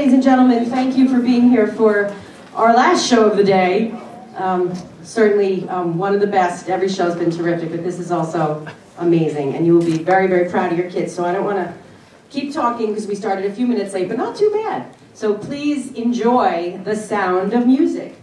ladies and gentlemen, thank you for being here for our last show of the day. Certainly one of the best. Every show's been terrific, but this is also amazing, and you will be very, very proud of your kids. So I don't want to keep talking because we started a few minutes late, but not too bad. So please enjoy the sound of music.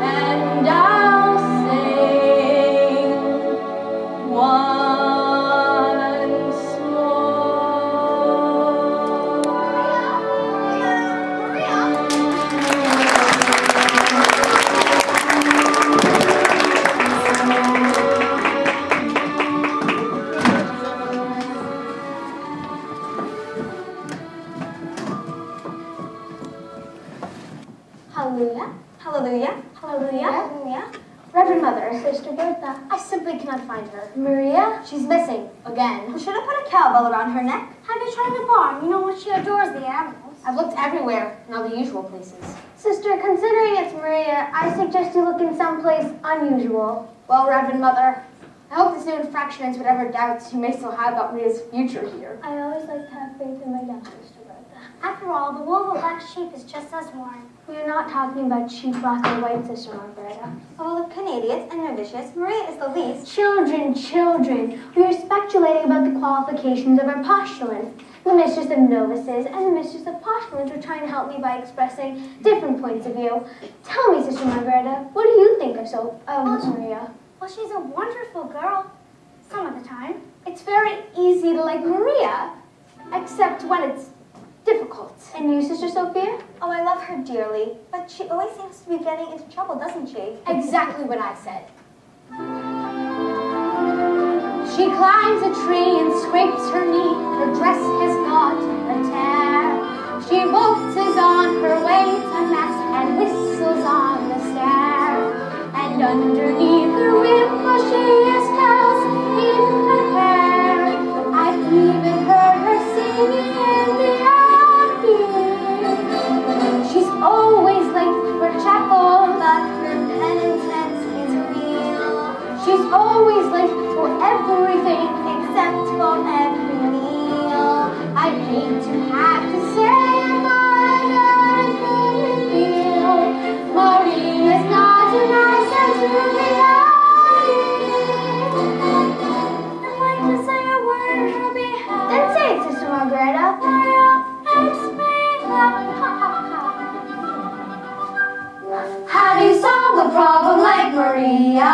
And I'll say Hallelujah. Hallelujah. Hallelujah. Hallelujah. Reverend Mother, Sister Bertha, I simply cannot find her. Maria? She's missing. Again. We should have put a cowbell around her neck. Have you tried the barn? You know what, she adores the animals. I've looked everywhere, not the usual places. Sister, considering it's Maria, I suggest you look in some place unusual. Well, Reverend Mother, I hope this new infraction ends whatever doubts you may still have about Maria's future here. I always like to have faith in my gut, Sister Bertha. After all, the wool of a black sheep is just as warm. We are not talking about sheep, black or white, Sister Margareta. All of Canadians and novitiates, Maria is the least. Children, children, we are speculating about the qualifications of our postulants. The mistress of novices and the mistress of postulants are trying to help me by expressing different points of view. Tell me, Sister Margareta, what do you think of Maria? Well, she's a wonderful girl, some of the time. It's very easy to like Maria, except when it's difficult. And you, Sister Sophia? Oh, I love her dearly, but she always seems to be getting into trouble, doesn't she? Exactly what I said. She climbs a tree and scrapes her knee. Her dress has got a tear. She waltzes on her way to mass and whistles on the stair. And underneath her wimple she has curls in her hair. I've even heard her singing in the abbey. She's always late for chapel, but her penitence is real. She's always late for everything except for every meal. I hate to have to say, but I couldn't feel Maria's not an answer to reality. I'd like to say a word on her behalf. Then say it, Sister Margareta. Maria makes me laugh. How do you solve a problem like Maria?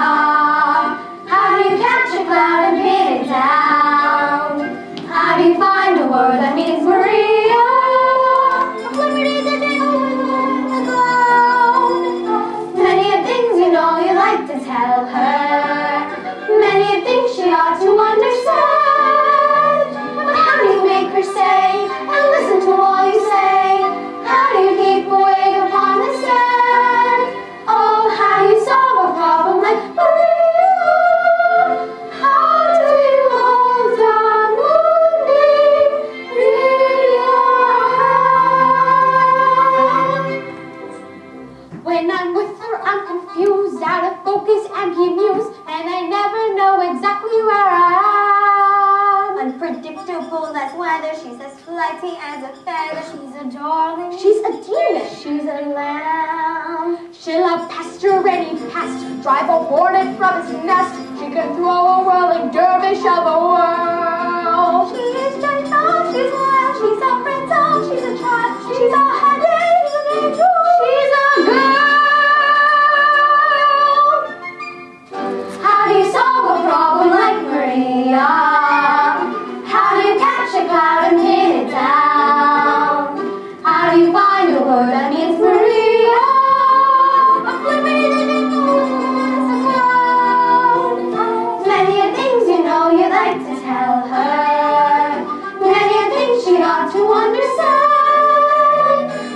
How do you catch a cloud and pin it down? How do you find a word that means Maria? Of liberty that did over the ground. Many of things you know you like to tell her. Many of things she ought to understand. But how do you make her stay and listen to all you say? How do you keep awake upon the sand? Oh, how do you solve a problem like Maria? When I'm with her, I'm confused, out of focus and bemused, and I never know exactly where I am. Unpredictable as weather, she's as flighty as a feather. She's a darling, she's a demon, she's a lamb. She'll have pasture any past, drive a hornet from its nest. She can throw a whirling dervish of a whirl. She is gentle, she's wild, she's a friend, she's a child, she's a headache, she's an angel, she's a girl. How do you solve a problem like Maria? How do you catch a cloud and pin it down? How do you find a word that means Maria? A flippity did many things you know you like to tell her. Many things she ought to understand.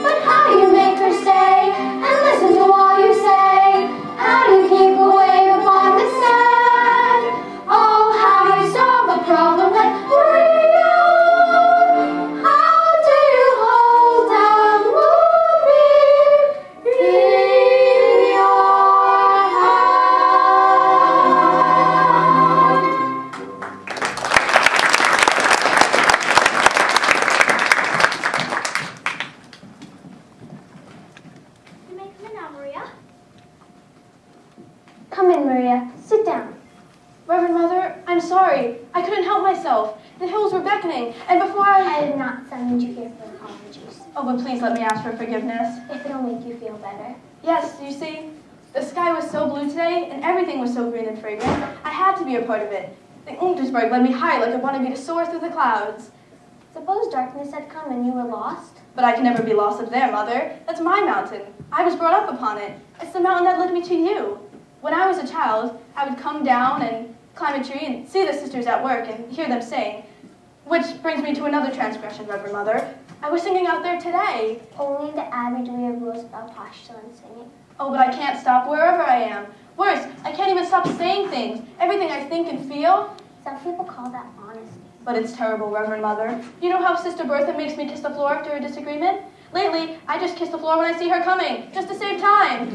But how do you make her stay and listen to all you say? How do you keep away upon the sand? Oh, how do you solve a problem like Maria? How do you hold a movie in your Come in, Maria. Sit down. Reverend Mother, I'm sorry. I couldn't help myself. The hills were beckoning, and before I did not send you here for apologies. Oh, but please let me ask for forgiveness. If it'll make you feel better. Yes, you see, the sky was so blue today, and everything was so green and fragrant. I had to be a part of it. The Untersberg led me high like it wanted me to soar through the clouds. Suppose darkness had come and you were lost? But I can never be lost up there, Mother. That's my mountain. I was brought up upon it. It's the mountain that led me to you. When I was a child, I would come down and climb a tree and see the sisters at work and hear them sing. Which brings me to another transgression, Reverend Mother. I was singing out there today. Only the Abbey do we have rules about postulate singing. Oh, but I can't stop wherever I am. Worse, I can't even stop saying things. Everything I think and feel. Some people call that honesty. But it's terrible, Reverend Mother. You know how Sister Bertha makes me kiss the floor after a disagreement? Lately, I just kiss the floor when I see her coming, just to save time.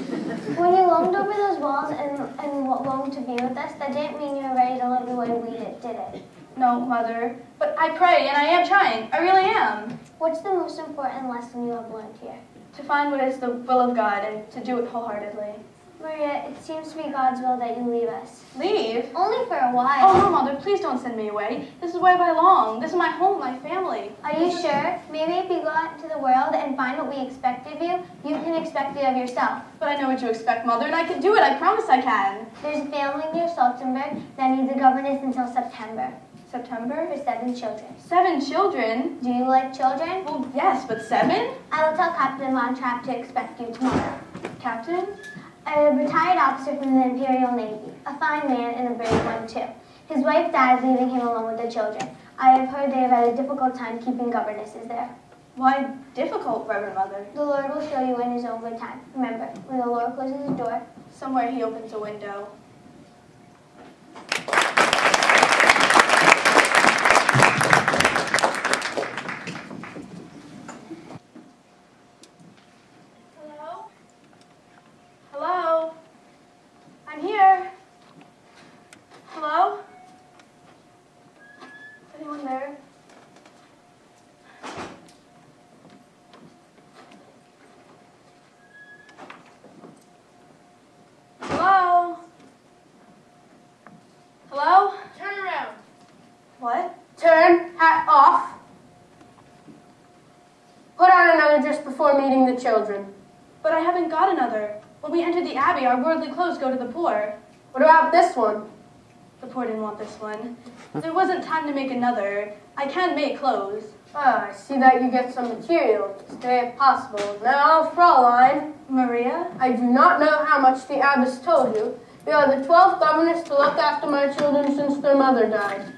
When you longed over those walls and longed to be with us, that didn't mean you were ready to live the way we did it? No, Mother. But I pray, and I am trying. I really am. What's the most important lesson you have learned here? To find what is the will of God and to do it wholeheartedly. Maria, it seems to be God's will that you leave us. Leave? Only for a while. Oh, no, Mother, please don't send me away. This is where I belong. This is my home, my family. Are you sure? Maybe if you go out into the world and find what we expect of you, you can expect it of yourself. But I know what you expect, Mother, and I can do it. I promise I can. There's a family near Salzburg that needs a governess until September. September? For 7 children. 7 children? Do you like children? Well, yes, but 7? I will tell Captain Von Trapp to expect you tomorrow. Captain? A retired officer from the Imperial Navy. A fine man and a brave one, too. His wife died, leaving him alone with the children. I have heard they have had a difficult time keeping governesses there. Why difficult, Reverend Mother? The Lord will show you in his own good time. Remember, when the Lord closes his door, somewhere he opens a window. Hello? Hello? I'm here. Hello? Is anyone there? Hello? Hello? Turn around. What? Turn, hat off. Put on another just before meeting the children. But I haven't got another. When we entered the Abbey, our worldly clothes go to the poor. What about this one? The poor didn't want this one. There wasn't time to make another. I can make clothes. Ah, I see that you get some material to stay if possible. Now, Fraulein. Maria? I do not know how much the abbess told you. You are the 12th governess to look after my children since their mother died.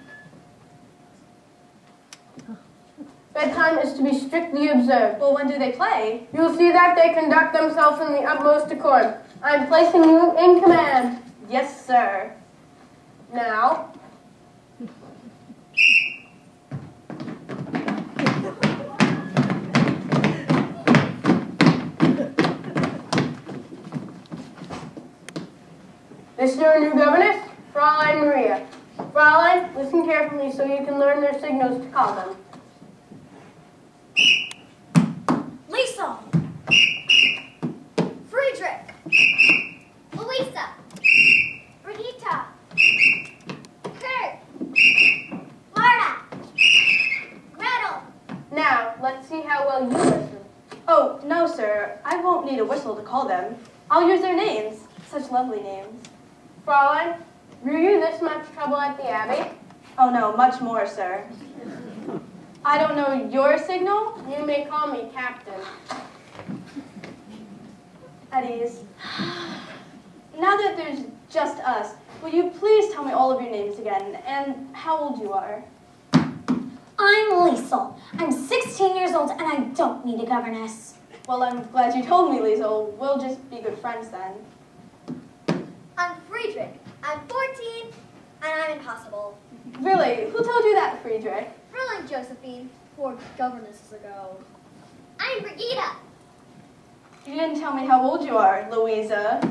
Bedtime is to be strictly observed. Well, when do they play? You will see that they conduct themselves in the utmost decorum. I am placing you in command. Yes, sir. Now. This is your new governess, Fraulein Maria. Fraulein, listen carefully so you can learn their signals to call them. Lisa! Friedrich! Louisa! Brigitte! Kurt! Marta! Gretel! Now, let's see how well you listen. Oh, no, sir. I won't need a whistle to call them. I'll use their names. Such lovely names. Fraulein, were you this much trouble at the Abbey? Oh, no, much more, sir. I don't know your signal? You may call me Captain. At ease. Now that there's just us, will you please tell me all of your names again and how old you are? I'm Liesel. I'm 16 years old and I don't need a governess. Well, I'm glad you told me, Liesel. We'll just be good friends then. I'm Friedrich. I'm 14 and I'm impossible. Really? Who told you that, Friedrich? Fräulein Josephine, 4 governesses ago. I'm Brigitte. You didn't tell me how old you are, Louisa.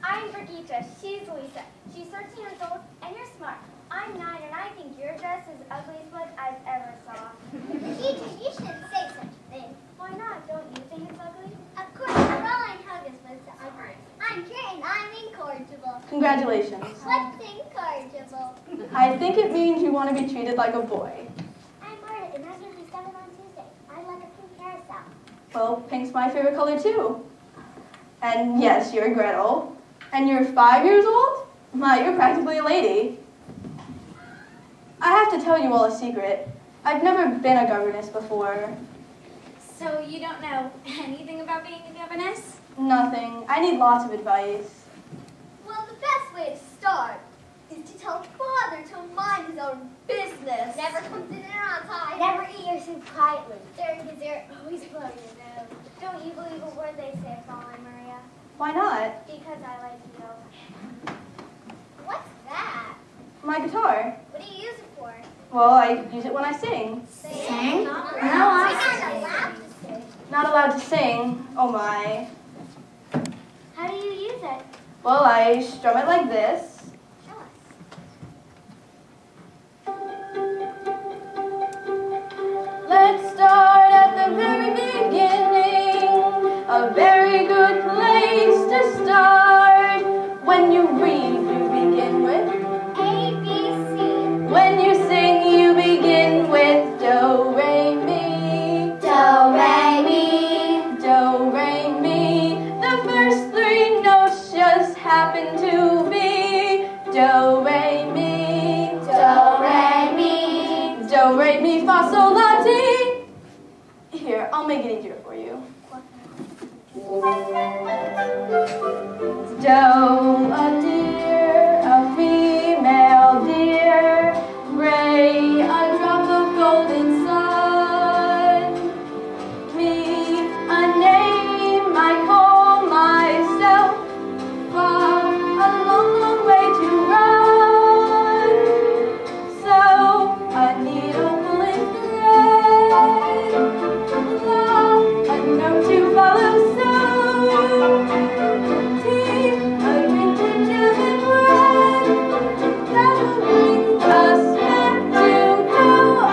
I'm Brigitte. She's Louisa. She's 13 years old and you're smart. I'm 9 and I think your dress is the ugliest one I've ever saw. Brigitte, you shouldn't say such a thing. Why not? Don't you think it's ugly? Of course, Fräulein Hugges was the ugly. I'm Kerrianne. I'm incorrigible. Congratulations. What's incorrigible? I think it means you want to be treated like a boy. I'm Marta and I'm going to be 7 on Tuesday. I'd like a pink carousel. Well, pink's my favorite color too. And yes, you're Gretel. And you're 5 years old? My, you're practically a lady. I have to tell you all a secret. I've never been a governess before. So you don't know anything about being a governess? Nothing. I need lots of advice. Well, the best way to start is to tell Father to mind his own business. Never come to dinner on time. Never eat your soup quietly. During dessert, always blow your nose. Don't you believe a word they say, Fraulein Maria? Why not? Because I like you. What's that? My guitar. What do you use it for? Well, I use it when I sing. Sing? No, I'm not allowed to sing. Not allowed to sing. Oh my. How do you use it? Well, I strum it like this. Show us. Let's start at the very beginning. A very good place to start. When you read, you begin with A, B, C. when you sing, you begin with do, re, mi. Do, re, mi. Do, re, mi. The first three notes just happen to be do, re, mi. Do, re, mi. Do, re, mi, fa, sol, la, ti. Here, I'll make it easier for you. Do, a deer, a female deer. Re, a drop of golden sun. Mi, a name I call myself. Fa, a long, long way to run. So, a needle pulling thread. La, a note to follow suit. Tea, a drink to jam and bread. That'll bring us back to go.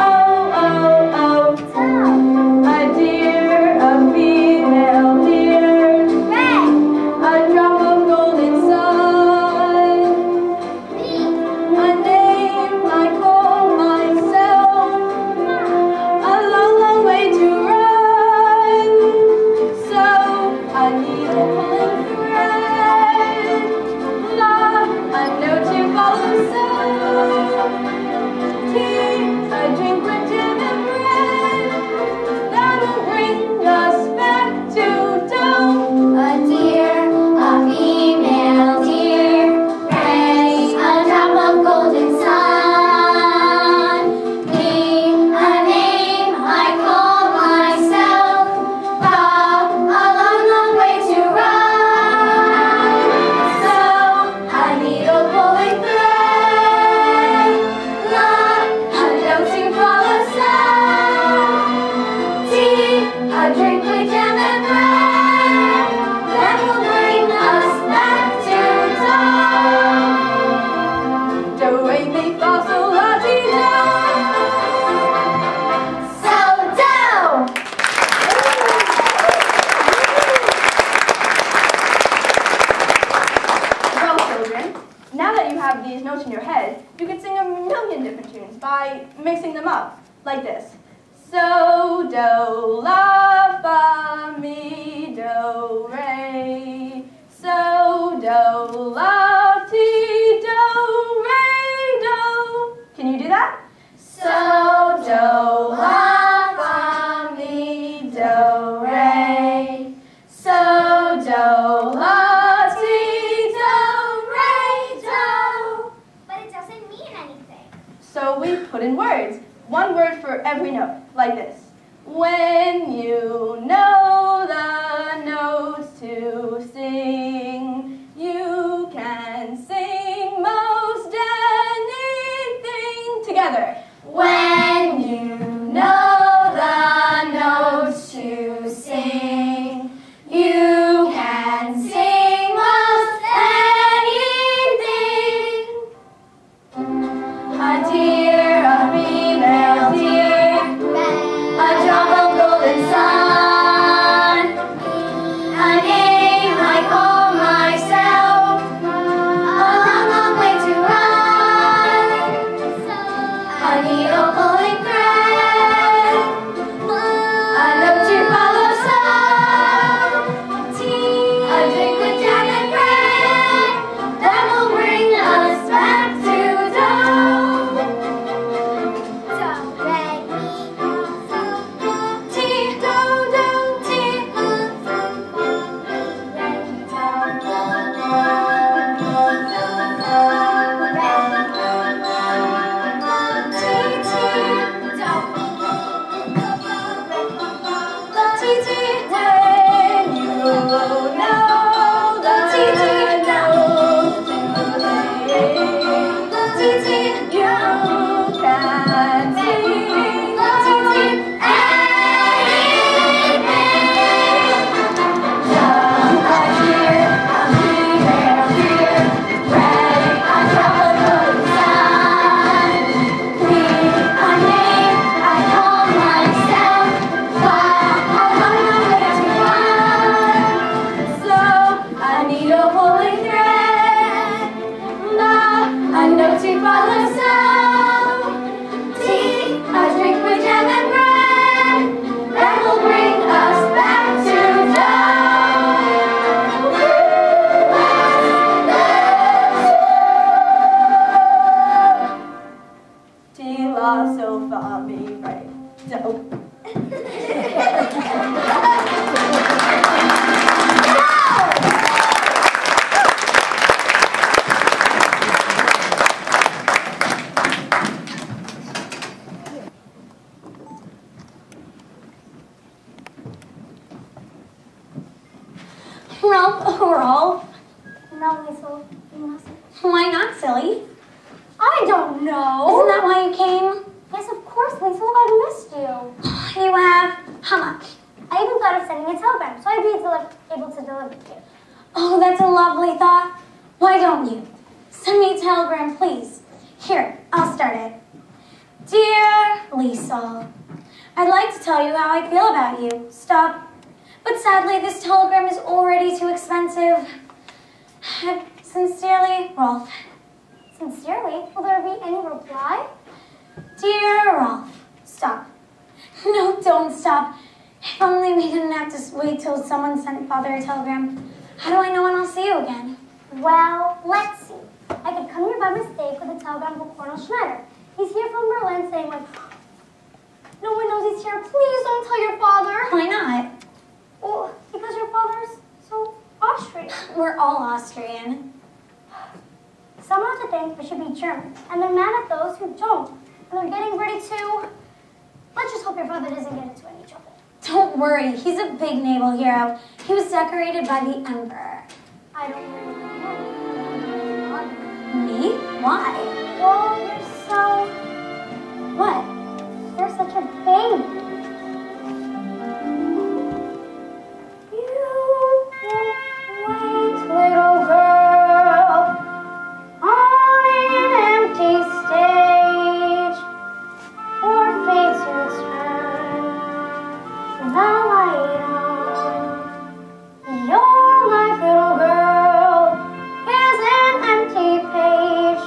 Oh, oh, oh. A deer, a female deer. Red. A drop of golden sun. Me. A name I call myself. A long, long way to run. So, a needle pulling thread. La, a note to follow suit. Tea, a drink with jam and bread. That'll bring us back to do. A deer, a female deer, raise a drop of golden sun. Me, a name I call myself. Fa, a long, long way to run. So, a needle pulling thread. La, a note to follow sound. Tea, a drink with jam and bread. That will bring us back to Do, re, mi, fa, sol, la, ti, do. So do. Well, children, now that you have these notes in your head, you can sing a million different tunes by mixing them up, like this. So, do, la, fa, mi, do, re. So, do, la, ti, do, re, do. Can you do that? So, do, la, fa, mi, do, re. So, do, la, ti, do, re, do. But it doesn't mean anything. So we put in words, one word for every note, like this. When you know the notes to sing, you can sing most anything together. When you know the notes to sing, you can sing most anything. A deer, a female deer, a drop of golden sun. A name I call myself. A long, long way to run. A needle pulling thread. A note to follow some. Tea, a drink with jam and bread. That will bring us back to do. Do, re, mi, fa, sol, la, Tea, do, do, tea. fa, sol, la, mi. Ralph, Rolf. No, Liesel, you mustn't. Why not, silly? I don't know. Isn't that why you came? Yes, of course, Liesel. I've missed you. You have? How much? I even thought of sending a telegram, so I'd be able to deliver it to you. Oh, that's a lovely thought. Why don't you? Send me a telegram, please. Here, I'll start it. Dear Liesel, I'd like to tell you how I feel about you. Stop. But sadly, this telegram is already too expensive. Sincerely, Rolf. Sincerely? Will there be any reply? Dear Rolf, stop. No, don't stop. If only we didn't have to wait till someone sent Father a telegram. How do I know when I'll see you again? Well, let's see. I could come here by mistake with a telegram from Colonel Schneider. He's here from Berlin saying, like, no one knows he's here. Please don't tell your father. Why not? Well, because your father's so Austrian. We're all Austrian. Some have to think we should be German, and they're mad at those who don't. And they're getting ready to... Let's just hope your father doesn't get into any trouble. Don't worry, he's a big naval hero. He was decorated by the Emperor. I don't really know. Me? Why? Well, you're so... What? You're such a baby. You wait, little girl, on an empty stage, or fate to turn the light on. Your life, little girl, is an empty page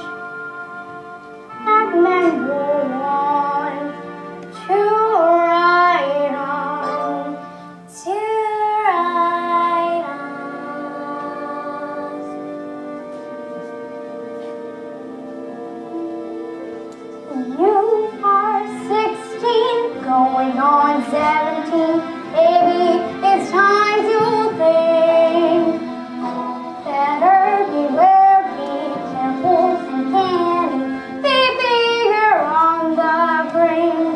that men will want to write on, to write on. You are 16, going on 17. Baby, it's time to think. Better beware, be careful and canny. Baby, you're on the brink.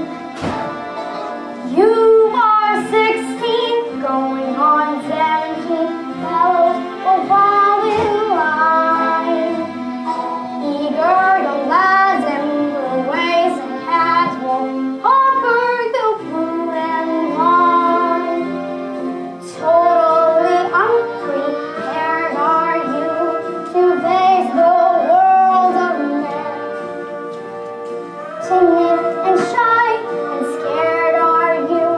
You are 16, going on 17. Fellows will fall in line. Eager young lads and blue ways and hats will offer you food and wine. Totally unprepared are you to face the world of men. Timid and shy and scared are you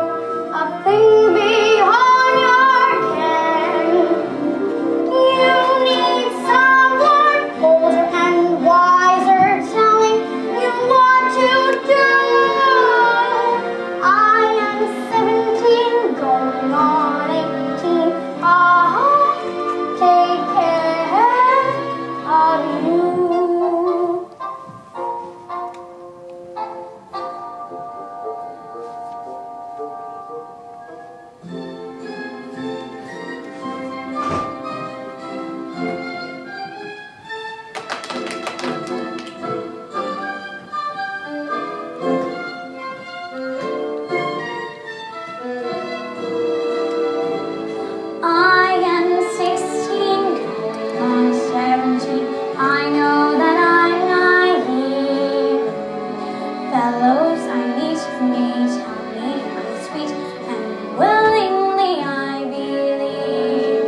of things beyond your ken. You need someone older and wiser telling you what to do. I am 17, going on 18. Take care of you. I am 16, going on 17. I know that I'm naive. Fellows I meet may tell me I'm sweet, and willingly I believe.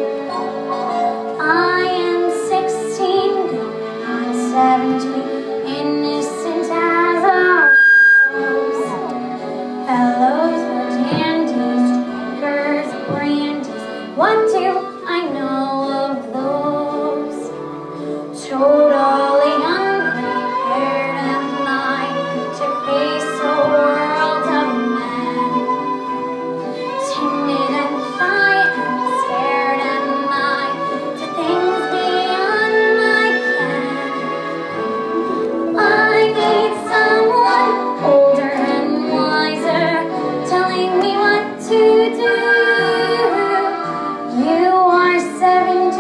I am 16, going on 17, innocent as a rose. Fellows were dandies, drinkers, brandies. What do I know of those? Totally unprepared am I to face a world of men. Timid and shy and scared am I to things beyond my ken. I need someone older and wiser telling me what to do. You are 17.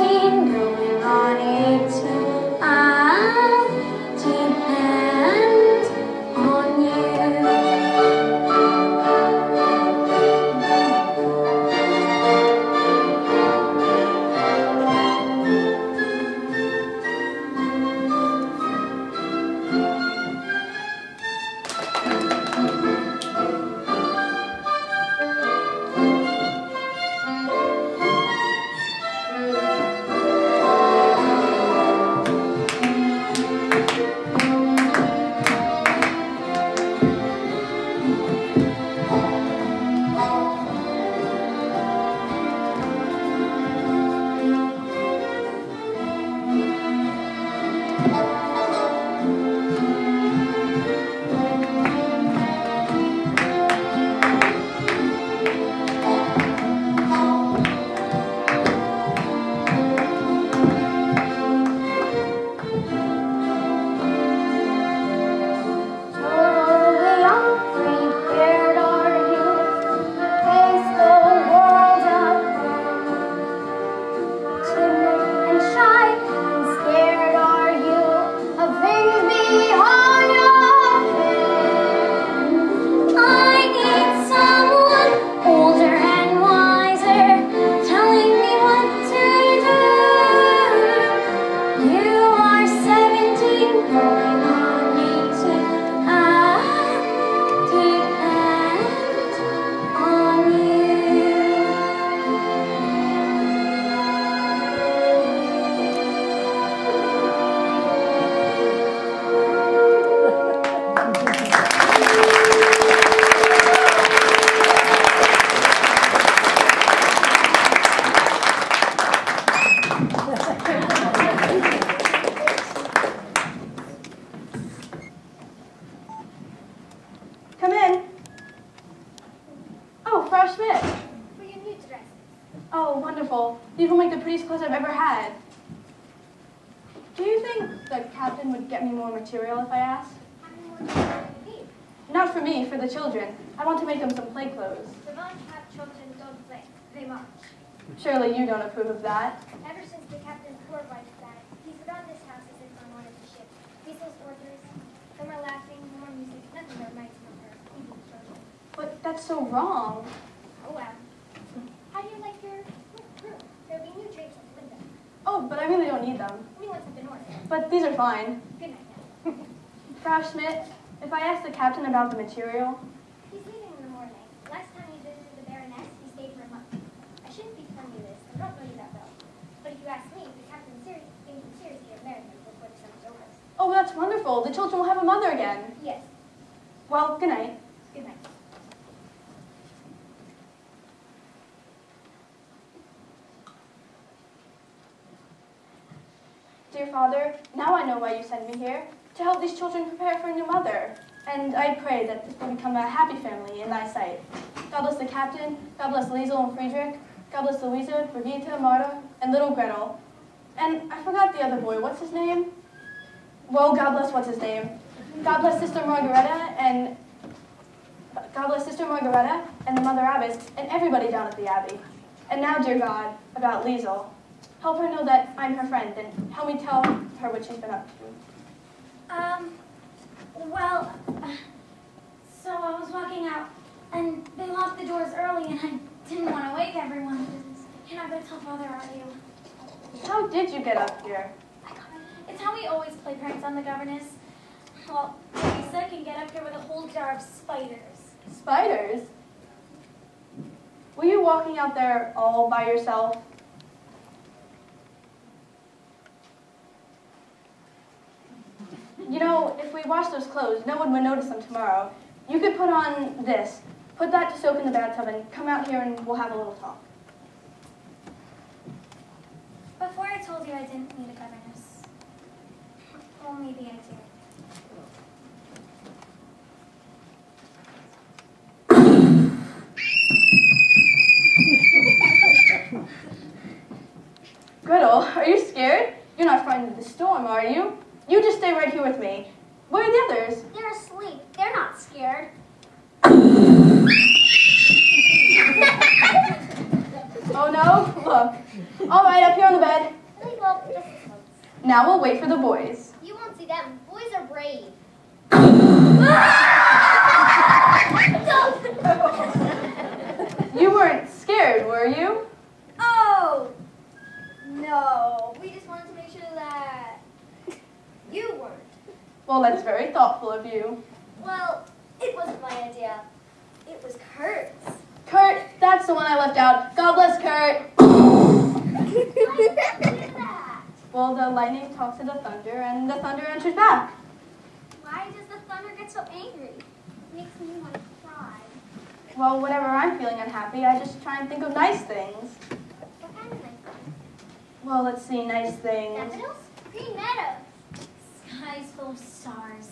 These will make the prettiest clothes I've ever had. Do you think the captain would get me more material if I asked? How many more do you need? Not for me, for the children. I want to make them some play clothes. The Von-Cap children don't play. They march. Surely you don't approve of that. Ever since the captain poor wife died, he's forgotten this house as if on one of the ships. Diesel's orders. Some are laughing, more music, nothing but reminds him of her, even the children. But that's so wrong. Oh well. How do you like your room? There'll be new drapes at the window. Oh, but I really don't need them. New ones have been ordered. But these are fine. Good night now. Frau Schmidt, if I ask the captain about the material, He's leaving in the morning. Last time he visited the Baroness, he stayed for a month. I shouldn't be telling you this, I don't know you that well. But if you ask me, the captain thinks seriously of marrying him before the summer's over. oh, that's wonderful. The children will have a mother again. Yes. Well, good night. Good night. Dear Father, now I know why you sent me here, to help these children prepare for a new mother. And I pray that this will become a happy family in thy sight. God bless the captain, God bless Liesel and Friedrich, God bless Louisa, Brigitte, Marta, and little Gretel. And I forgot the other boy, what's his name? Well, God bless what's his name. God bless Sister Margareta and the Mother Abbess and everybody down at the Abbey. And now, dear God, about Liesel. Help her know that I'm her friend, and help me tell her what she's been up to. So I was walking out, and they locked the doors early, and I didn't want to wake everyone. You're not going to tell Father, are you? How did you get up here? It's how we always play pranks on the governess. Well, Lisa can get up here with a whole jar of spiders. Spiders? Were you walking out there all by yourself? You know, if we wash those clothes, no one would notice them tomorrow. You could put on this, put that to soak in the bathtub, and come out here and we'll have a little talk. Before I told you I didn't need a governess. Well, maybe I do. Gretel, are you scared? You're not frightened of the storm, are you? You just stay right here with me. Where are the others? They're asleep. They're not scared. Oh no? Look. All right, up here on the bed. Well, just the clothes. Now we'll wait for the boys. You won't see them. Boys are brave. You weren't scared, were you? Oh! No. We just wanted to make sure that you weren't. Well, that's very thoughtful of you. Well, it wasn't my idea. It was Kurt's. Kurt, that's the one I left out. God bless Kurt. Why did you do that? Well, the lightning talks to the thunder, and the thunder answers back. Why does the thunder get so angry? It makes me want to cry. Well, whenever I'm feeling unhappy, I just try and think of nice things. What kind of nice things? Well, let's see, nice things. Daffodils? Green meadows. Skies full of stars.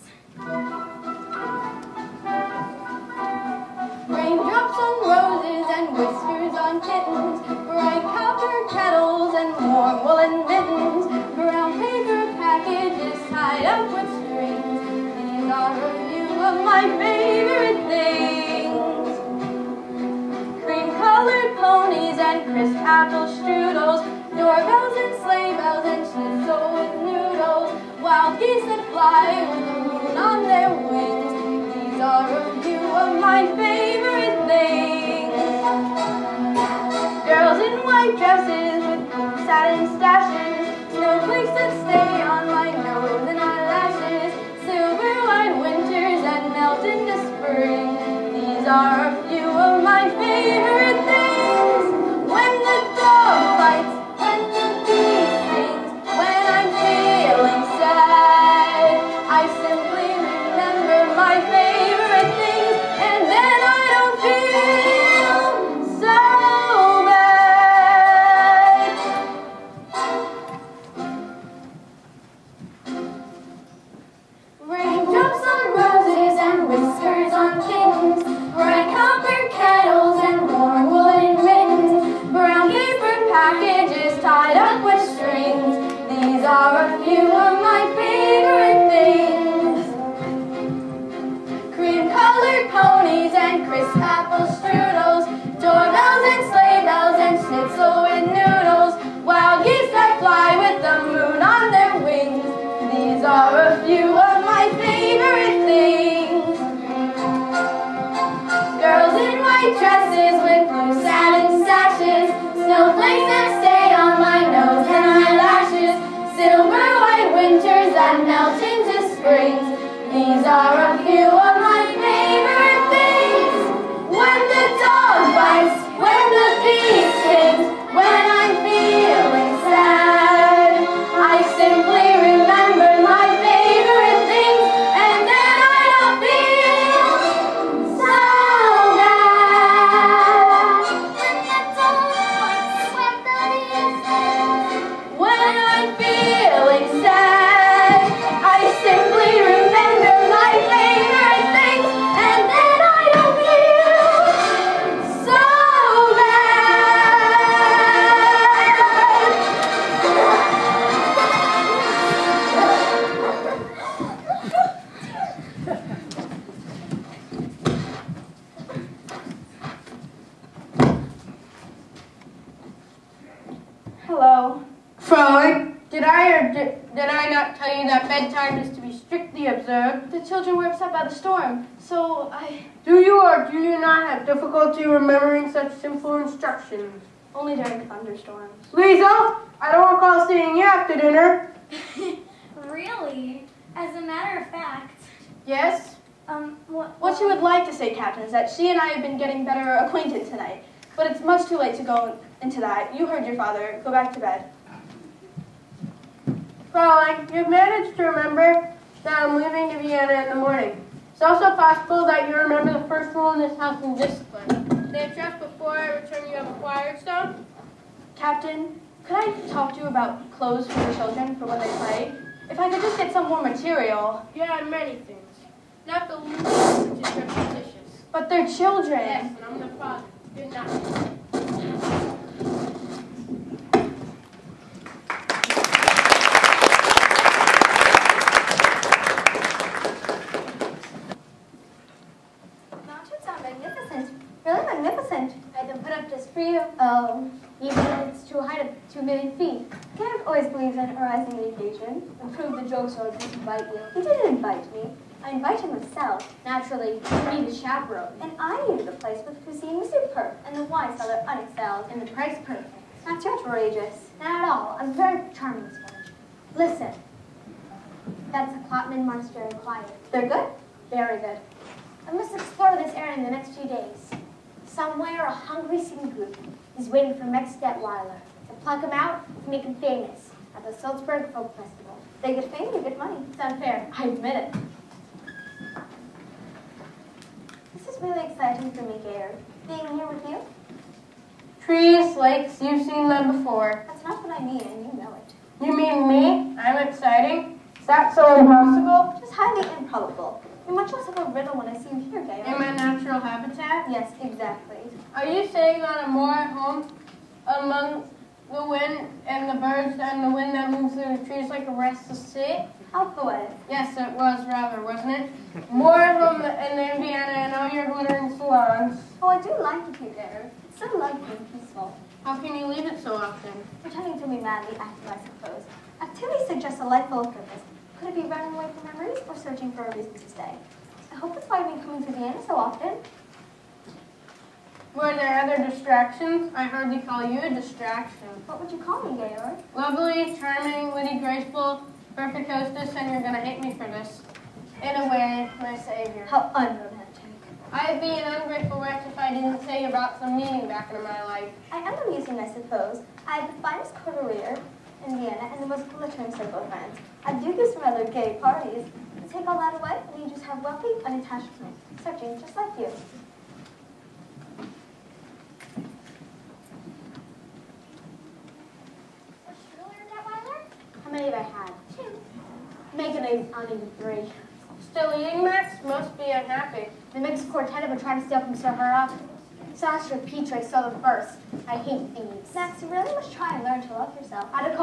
Raindrops on roses and whiskers on kittens, bright copper kettles and warm woolen mittens, brown paper packages tied up with strings. These are a few of my favorite things. Cream-colored ponies and crisp apple strudels, doorbells and sleigh bells and schnitzel with noodles, wild geese that fly with the moon on their wings. These are a few of my favorite things. Girls in white dresses with blue satin stashes, snowflakes that stay on my nose and eyelashes, silver white winters that melt into spring. These are a few of my favorite things. When the dog bites, when the bee sings, when I'm feeling sad, I simply remember my favorite things, and then I don't feel so bad. Raindrops on roses and whiskers on kittens, bright tied up with strings. These are a few of my favorite things. Cream-colored ponies and crisp apple strudels, doorbells and sleigh bells and schnitzel with noodles, wild geese that fly with the moon on their wings. These are a few of my favorite things. Girls in white dresses with blue satin sashes, snowflakes that stay on my nose and my lashes, silver white winters that melt into springs. These are a few of my favorite things. When the dog bites, when the bee stings, when I'm feeling sad, I simply remember my favorite things, and then I don't feel so bad. When I'm feeling sad, I simply remember my favorite things, and then I don't feel so Hello. Frolic, did I not tell you that bedtime is to be strictly observed? The children were upset by the storm, so I... Do you or do you not have difficulty remembering such simple instructions? Only during thunderstorms. Liesel, I don't recall seeing you after dinner. Really? As a matter of fact. Yes? What she would like to say, Captain, is that she and I have been getting better acquainted tonight. But it's much too late to go into that. You heard your father. Go back to bed. Fraulein, you've managed to remember that I'm leaving to Vienna in the morning. It's also possible that you remember the first rule in this house in discipline. They trust before I return you have acquired some. Captain, could I talk to you about clothes for the children for when they play? If I could just get some more material. Yeah, many things. Not the least, which is repetitious. But they're children. Yes, and I'm their father. Good night. Mountains are magnificent. Really magnificent. I had them put up just for you. Oh, even though it's too high to 2 million feet. Garrett always believes in a rising occasion. Improve the joke so I just invite you. He didn't invite me. I invited myself. Naturally, you need a chaperone. And I needed a place where the cuisine was superb and the wine cellar unexcelled and the price perfect. Not too outrageous. Not at all. I'm very charming, Sponge. Listen. That's the Klotman Monastery Quiet. They're good? Very good. I must explore this area in the next few days. Somewhere a hungry singing group is waiting for Max Detweiler to pluck him out and make him famous at the Salzburg Folk Festival. They get fame, they get money. It's unfair. I admit it. This is really exciting for me, Gayer. Being here with you? Trees, lakes, you've seen them before. That's not what I mean, and you know it. You mean me? I'm exciting? Is that so impossible? Just highly improbable. You're much less of a riddle when I see you here, Gayer. In my natural habitat? Yes, exactly. Are you saying that I'm more at home among the wind and the birds and the wind that moves through the trees like a restless sea? How poetic. Yes, it was rather, wasn't it? More at home in Vienna and all your glittering salons. Oh, I do like it here, Gayer. It's so lovely and peaceful. How can you leave it so often? Pretending to be madly active, I suppose. Activity suggests a life full of purpose. Could it be running away from memories or searching for a reason to stay? I hope that's why I've been coming to Vienna so often. Were there other distractions? I hardly call you a distraction. What would you call me, Gayor? Lovely, charming, witty, graceful, perfect hostess, and you're going to hate me for this. In a way, my savior. How unromantic. I'd be an ungrateful wretch if I didn't say you brought some meaning back into my life. I am amusing, I suppose. I have the finest couturier in Vienna and the most glittering circle of friends. I do give some rather gay parties. To take all that away, and you just have wealthy, unattached men, searching just like you. How many have I had? 2. Megan is on even 3. Still eating, Max? Must be unhappy. The mixed quartet have been trying to steal from Sir Hurrah. Sasha Petre saw them first. I hate thieves. Max, you really must try and learn to love yourself. I had to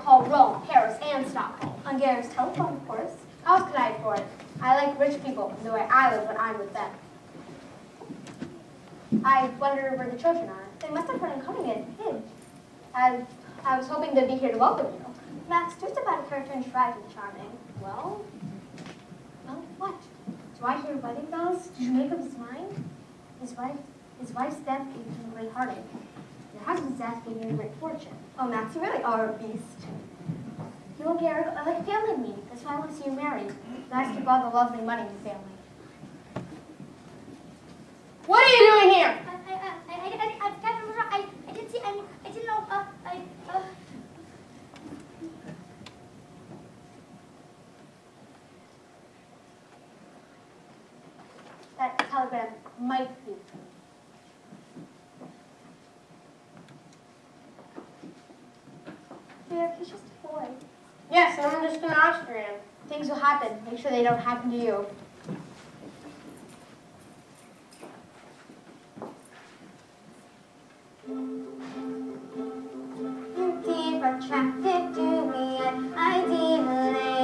call Rome, Paris, and Stockholm. On Garrett's telephone, of course. How else could I afford it? I like rich people the way I live when I'm with them. I wonder where the children are. They must have heard him coming and hid. I was hoping they'd be here to welcome you. Max, do step out of character and try to be charming. Well, what? Do I hear wedding bells? Did you make up his mind? His wife's death gave him great heartache. Your husband's death gave you a great fortune. Oh, Max, you really are a beast. You and Garrett are like family to me. That's why I want to see you married. Nice to keep all the lovely money in the family. What are you doing here? I didn't see any. I didn't know. That telegram might be. Derek, he's just a boy. Yes, I'm just an Austrian. Things will happen. Make sure they don't happen to you. Deep attracted to be an idealist.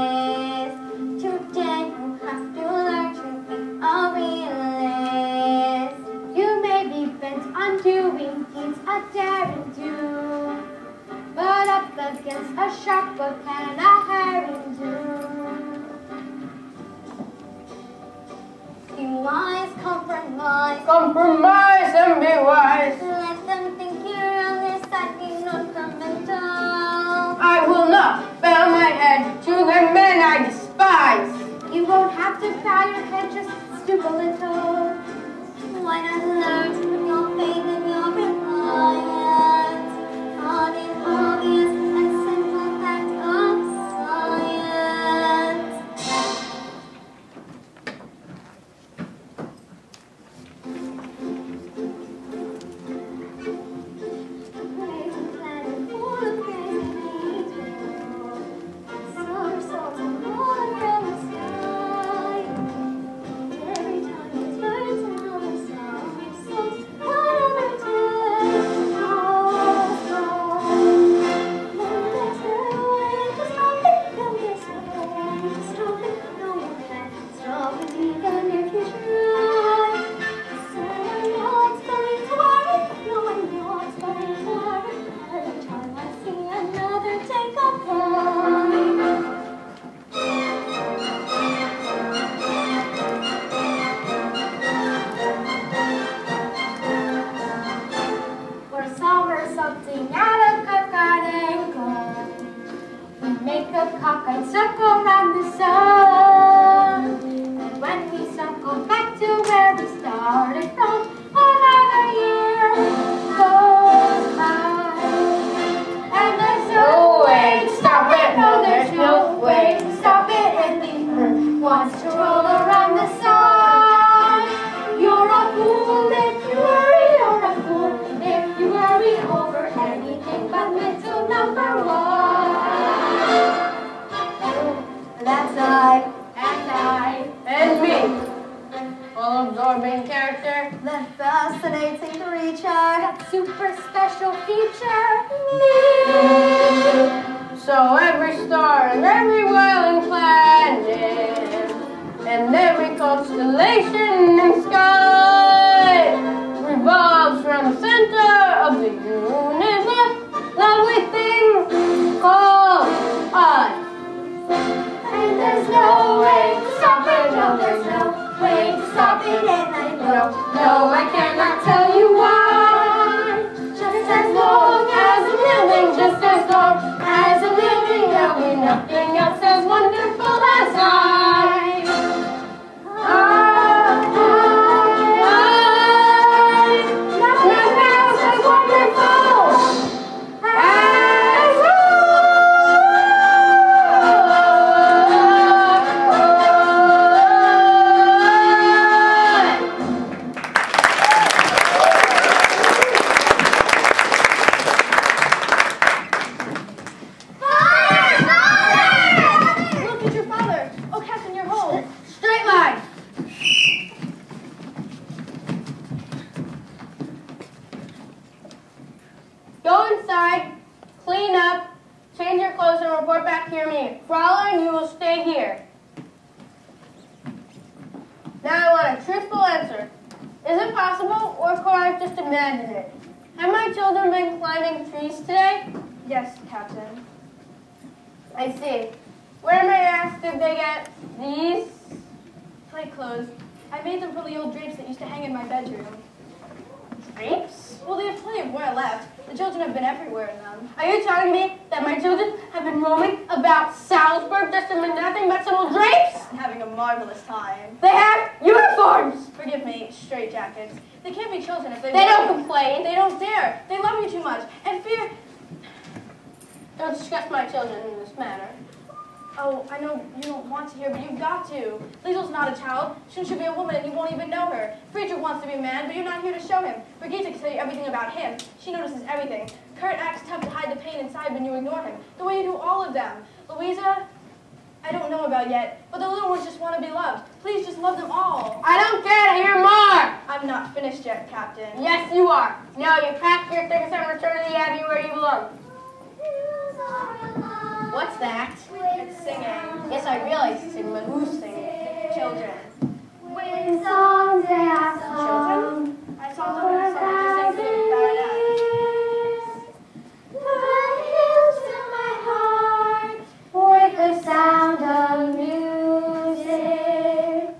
Today you have to learn to be a realist. You may be bent on doing things a daring do, but up against a shark, what can a herring do? Be wise, compromise. Compromise and be wise. Let them think you're on their side, be non-committal. I will not bow my head to the men I despise. You won't have to bow your head, just stoop a little. Why not learn to put your faith in your reliance on an obvious and simple fact of science? Crazy planet full of crazy people. Somersaults and all around the sky. Every time it turns another somersault, another turn. There's no way to stop it. No, there's no way to stop it. No one can stop it even if you try. So I know it's going to worry. No, I know it's going to worry. Every time I see another take a flight. We're somersaulting at a cockeyed angle. We make a cockeyed circle round the sun. And when we circle back to where we started from, another year goes by. And there's no way to stop it. No, there's no way to stop it. And the earth wants to roll around the sun. You're a fool if you worry. You're a fool if you worry over anything but little number one. That's I, And me. All-absorbing character. that fascinating creature, that super special feature, me. So every star and every wailing planet and every constellation in sky revolves around the center of the universe. Lovely thing called I. And there's no way to stop it, no, there's no way to stop it, and I know, no, I cannot tell you why. Just as long as I'm living, just as long as I'm living, there'll be nothing else as wonderful as I. Nothing else as wonderful as report back to your meeting. Fraulein, you will stay here. Now I want a truthful answer. Is it possible, or could I just imagine it? Have my children been climbing trees today? Yes, Captain. I see. Where, may I ask, did they get these? Play clothes. I made them from the old drapes that used to hang in my bedroom. Drapes? Well, they have plenty of where I left. The children have been everywhere in them. Are you telling me that my children have been roaming about Salzburg just to nothing but some old drapes? And having a marvelous time. They have uniforms! Forgive me, straitjackets. They can't be children if they Don't complain. They don't dare. They love you too much. And fear... Don't discuss my children in this manner. Oh, I know you don't want to hear, but you've got to. Liesel's not a child. She should be a woman, and you won't even know her. Friedrich wants to be a man, but you're not here to show him. Brigitte can tell you everything about him. She notices everything. Kurt acts tough to hide the pain inside when you ignore him, the way you do all of them. Louisa, I don't know about yet, but the little ones just want to be loved. Please just love them all. I don't care to hear more! I'm not finished yet, Captain. Yes, you are. Now you pack your things and return to the Abbey where you belong. What's that? It's singing. Yes, I realize it's singing, but who's singing? Children. When songs they are Children? I saw them in a song to sing for the baroness. Put hills to my heart with the sound of music.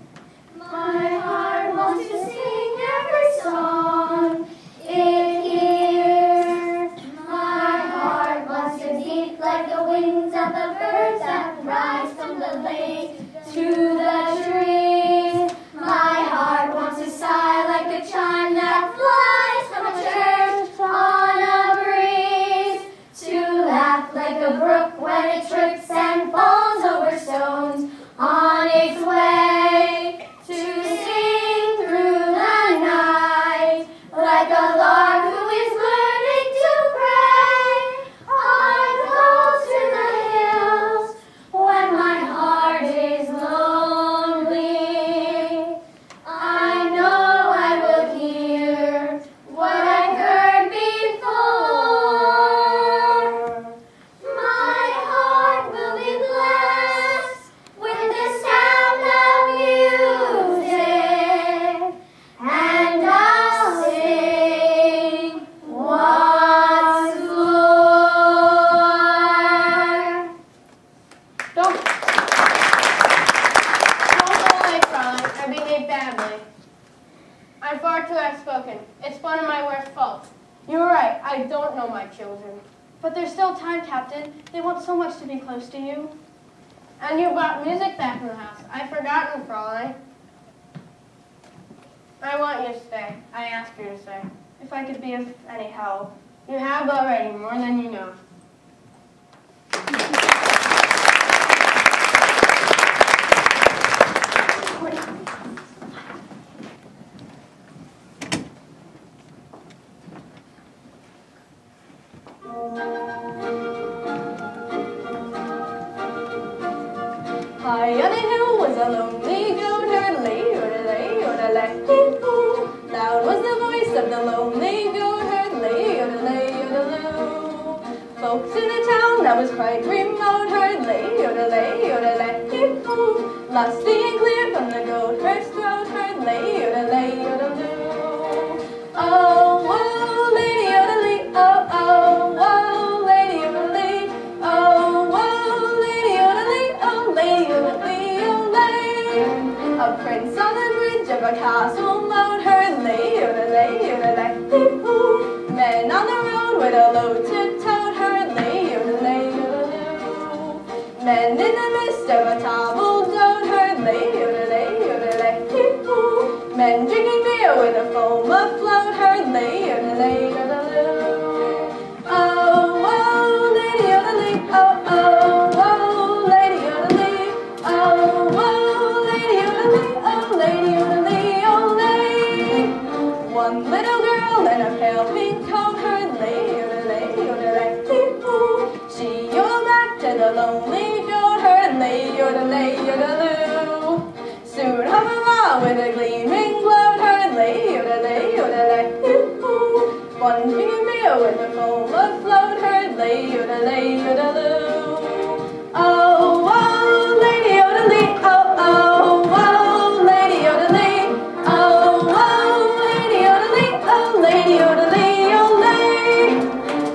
My heart wants to sing every song it hears. My heart wants to beat like the wings of the birds that rise from the lake to the trees. My heart wants to sigh like the chime that flies from a church on a breeze. To laugh like a brook when it trips and falls over stones on its way. To sing through the night like a lark who is learning to pray. I go to the hills when my heart is lonely. I know I will hear what I've heard before. My heart will be blessed with the sound of music, and I'll sing once more. Don't go away, Fraulein. I behaved badly. I'm far too outspoken. It's one of my worst faults. You're right. I don't know my children. But there's still time, Captain. They want so much to be close to you. And you brought music back in the house. I've forgotten, Fraulein. I want you to stay. I asked you to stay. If I could be of any help. You have already, more than you know. High on a hill was a lonely goat herd, lay-o-da-lay-o-da-lay-hee-hoo. Loud was the voice of the lonely goat herd, lay-o-da-lay-o-da-loo. Folks in a town that was quite remote heard, lay-o-da-lay-o-da-lay-hee-hoo. Lusty and clear from the goat herd's throat heard, lay-o-da-lay-o-da-loo. Oh, whoa, lady-o-da-lee, oh, oh, whoa, lady-o-da-lee, oh, whoa, lady-o-da-lee, oh, lady-o-da-lee, oh, lay. A prince on the bridge of a castle moat heard, lay-o-da-lay-o-da-lay-hee-hoo. Men on the road with a load to tote heard, lay-o-da-lay-o-da-loo. Men in the midst of a table don't heard, lay-o-da-lay-o-da-lay-hee-hoo. Men drinking beer with a foam afloat heard, lay-o-da-lay-o-da-loo. Oh, whoa, lady-o-da-lee, oh, oh, whoa, lady-o-da-lee, oh, whoa, lady-o-da-lee, oh, lady-o-da-lee, oh, lay. One little girl in a pale pink coat heard, lay-o-da-lay-o-da-lay-hee-hoo. She yodelled back to the lonely goat herd, lay-o-da-lay-o-da-loo. Soon home along with a gleaming gloat heard, lay-o-da-lay-o-da-lay-hoo-hoo. One drinking beer with a foam afloat heard, lay-o-da-lay-o-da-loo. Oh, oh, Lady Odalee, oh, oh, oh, Lady Odalee, oh, oh, Lady Odalee, oh, Lady Odalee, oh, Lady.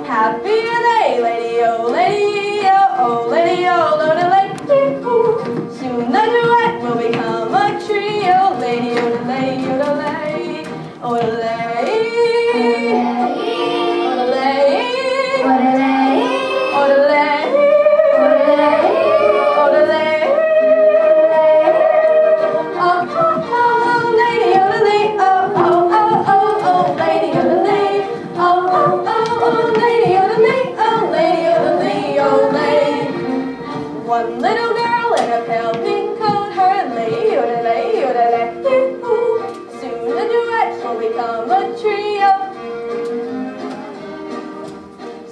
Happy day, Lady O, Lady O, Lady O, Odalee, ooh. Soon the duet will become a trio, Lady Odalee, Odalee, Odalee, Odalee, Odalee, Odalee. One little girl in a pale pink coat, her lady, yodelay, yodelay, yoo-hoo. Soon the duet will become a trio.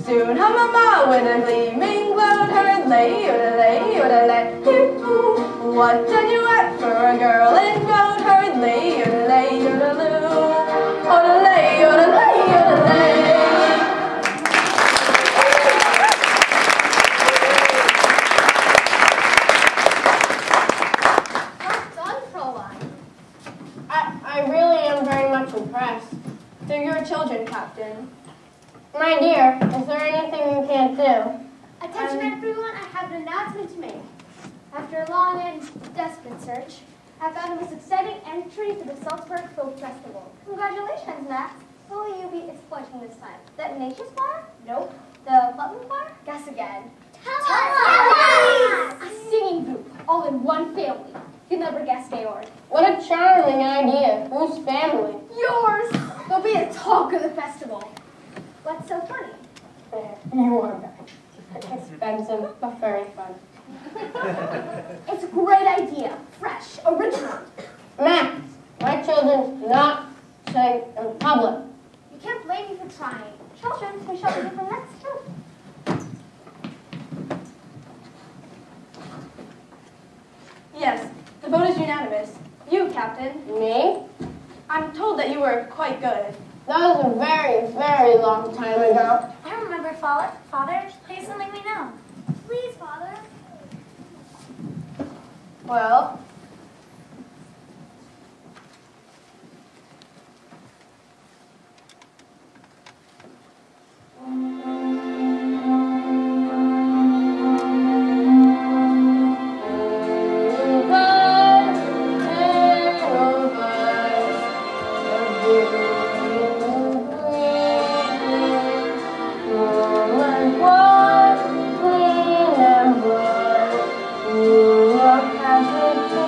Soon her mama with a gleaming gloat, her lady, yodelay, yodelay, yoo-hoo. What a duet for a girl in goat, her lady, yodelay, yodeloo, yodelay, yodelay, yodelay. I really am very much impressed. They're your children, Captain. My dear, is there anything you can't do? Attention everyone, I have an announcement to make. After a long and desperate search, I found the most exciting entry for the Salzburg Folk Festival. Congratulations, Max. Who will you be exploiting this time? The Nature's Choir? Nope. The Spellman Choir? Guess again. Tell us! A singing group, all in one family. You'll never guess, Georg. What a charming idea. Whose family? Yours! They'll be the talk of the festival. What's so funny? There, you are right. Expensive, but very fun. It's a great idea. Fresh, original. Max, my children do not sing in public. You can't blame me for trying. Children, we shall be from next too. Yes, the vote is unanimous. You, Captain. Me? I'm told that you were quite good. That was a very, very long time ago. I remember, Father. Father, please let me know. Please, Father. Well, what clean and bright, you are happy.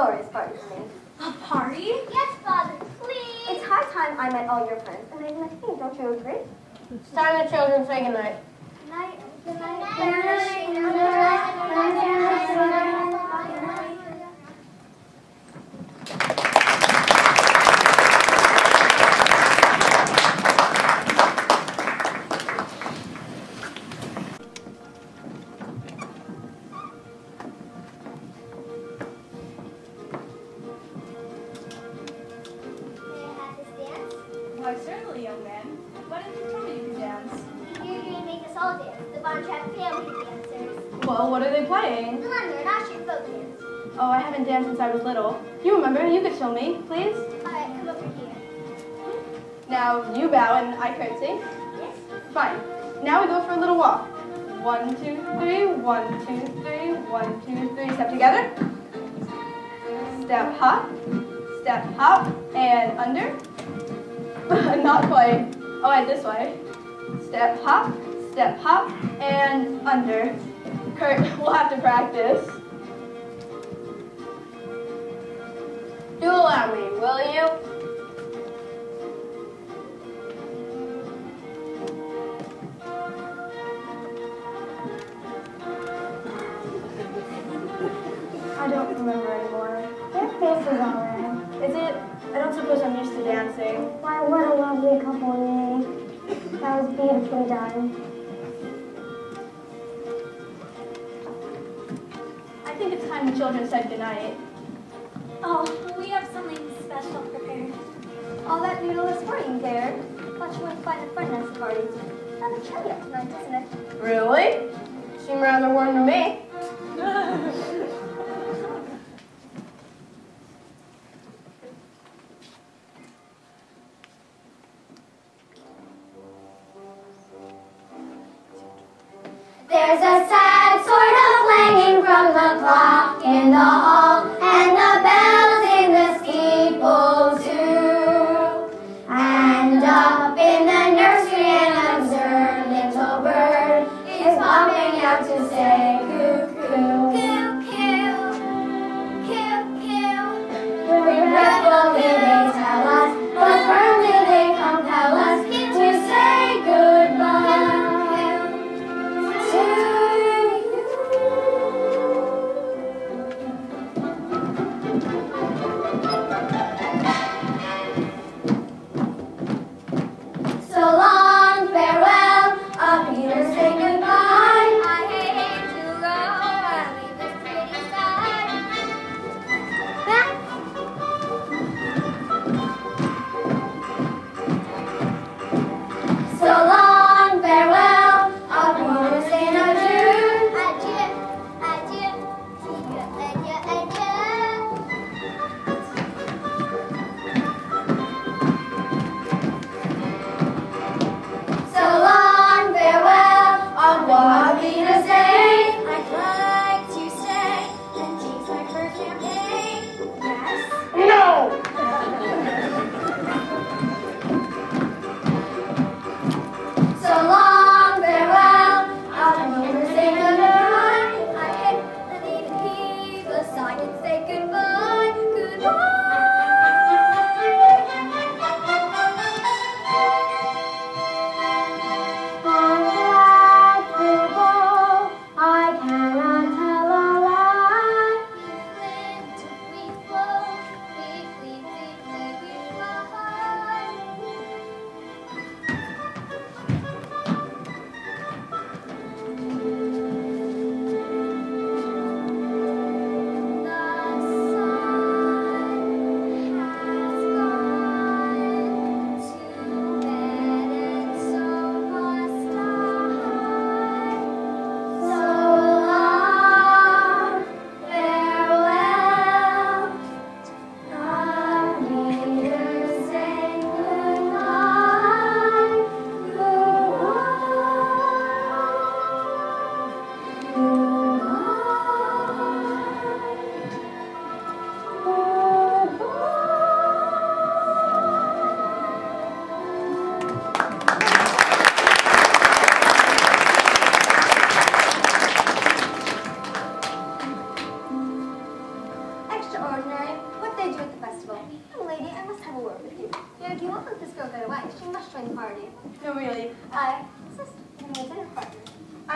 glorious party for me. A party? Yes, Father, please. It's high time I met all your friends and made my king. Don't you agree? It's time the children say goodnight. Good night. Good night. Good night. Good night. Good night. Why, certainly, young man. Why didn't you tell me you could dance? You're going to make us all dance. The Von Trapp family dancers. Well, what are they playing? The London Austrian folk dance. Oh, I haven't danced since I was little. You remember? You could show me, please. All right, come over here. Now, you bow and I curtsy. Yes? Fine. Now we go for a little walk. 1, 2, 3, 1, 2, 3, 1, 2, 3. Step together. Step, hop, and under. Not quite. Oh, wait, this way. Step, hop, and under. Kurt, we'll have to practice. Do allow me, will you? I don't remember anymore. Your face is all red. Is it? I don't suppose I'm used to dancing. Why, what a lovely couple you made. That was beautifully done. I think it's time the children said goodnight. Oh, we have something special prepared. All that noodle is for you there. Thought you wouldn't find a friend at the party. Rather chilly up tonight, isn't it? Really? Seem rather warm to me. There's a sad sort of clanging from the clock in the hall, and the bells in the steeple too. And up in the nursery an absurd little bird is popping out to say cuckoo. Coo, coo, coo, coo. Regretfully they tell us, but firmly they compel us to say goodbye.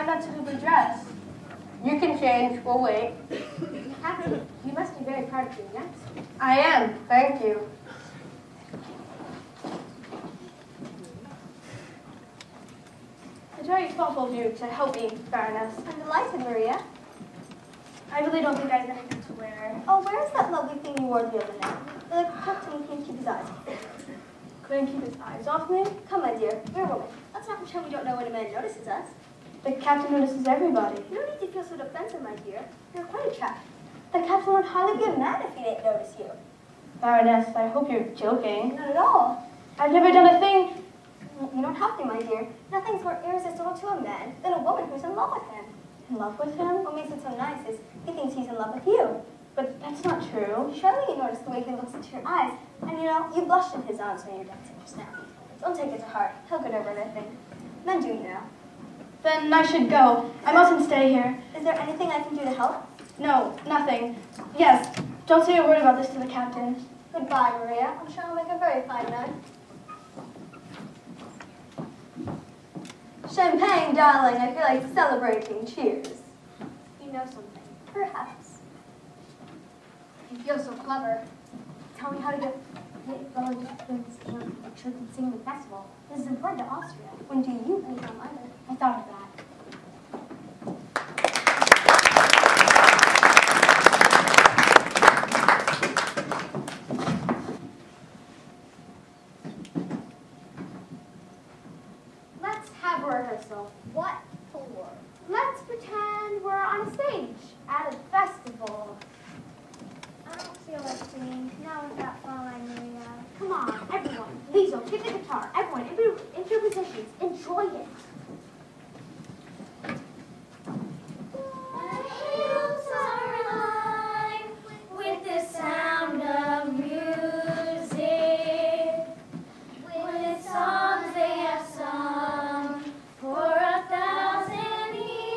I'm not suitably dressed. You can change. We'll wait. Captain, you must be very proud of your youngster. I am. Thank you. It's very thoughtful of you to help me, Baroness. I'm delighted, Maria. I really don't think I have anything to wear. Oh, where's that lovely thing you wore the other night? The captain can't keep his eyes off it. Couldn't keep his eyes off me. Come, my dear, you're a woman. Let's not pretend we don't know when a man notices us. The captain notices everybody. You don't need to feel so defensive, my dear. You're quite attractive. The captain would hardly be a man if he didn't notice you. Baroness, I hope you're joking. Not at all. I've never done a thing. You don't have to, my dear. Nothing's more irresistible to a man than a woman who's in love with him. In love with him? What makes it so nice is he thinks he's in love with you. But that's not true. Surely you notice the way he looks into your eyes. And you know, you blushed in his arms when you were dancing just now. Don't take it to heart. He'll get over anything. Men do, you know. Then I should go. I mustn't stay here. Is there anything I can do to help? No, nothing. Yes, don't say a word about this to the captain. Goodbye, Maria. I'm sure I'll make a very fine man. Champagne, darling. I feel like celebrating. Cheers. You know something? Perhaps. You feel so clever. Tell me how to get children singing the festival. This is important to Austria. When do you become either? I thought of that. Let's have a rehearsal. What for? Let's pretend we're on a stage at a festival. I don't feel like singing. Now with that Fräulein Maria. Come on, everyone. Liesel, get the guitar. Everyone, into your positions. Enjoy it. The hills are alive with the sound of music, with songs they have sung for 1,000 years.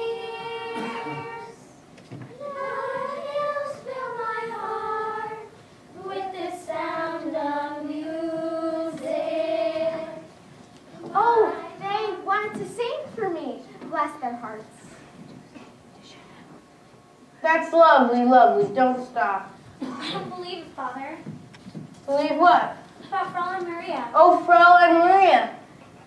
The hills fill my heart with the sound of music. Oh, they wanted to sing for me. Bless their hearts. That's lovely, lovely. Don't stop. I don't believe it, Father. Believe what? About Fräulein Maria. Oh, Fräulein Maria.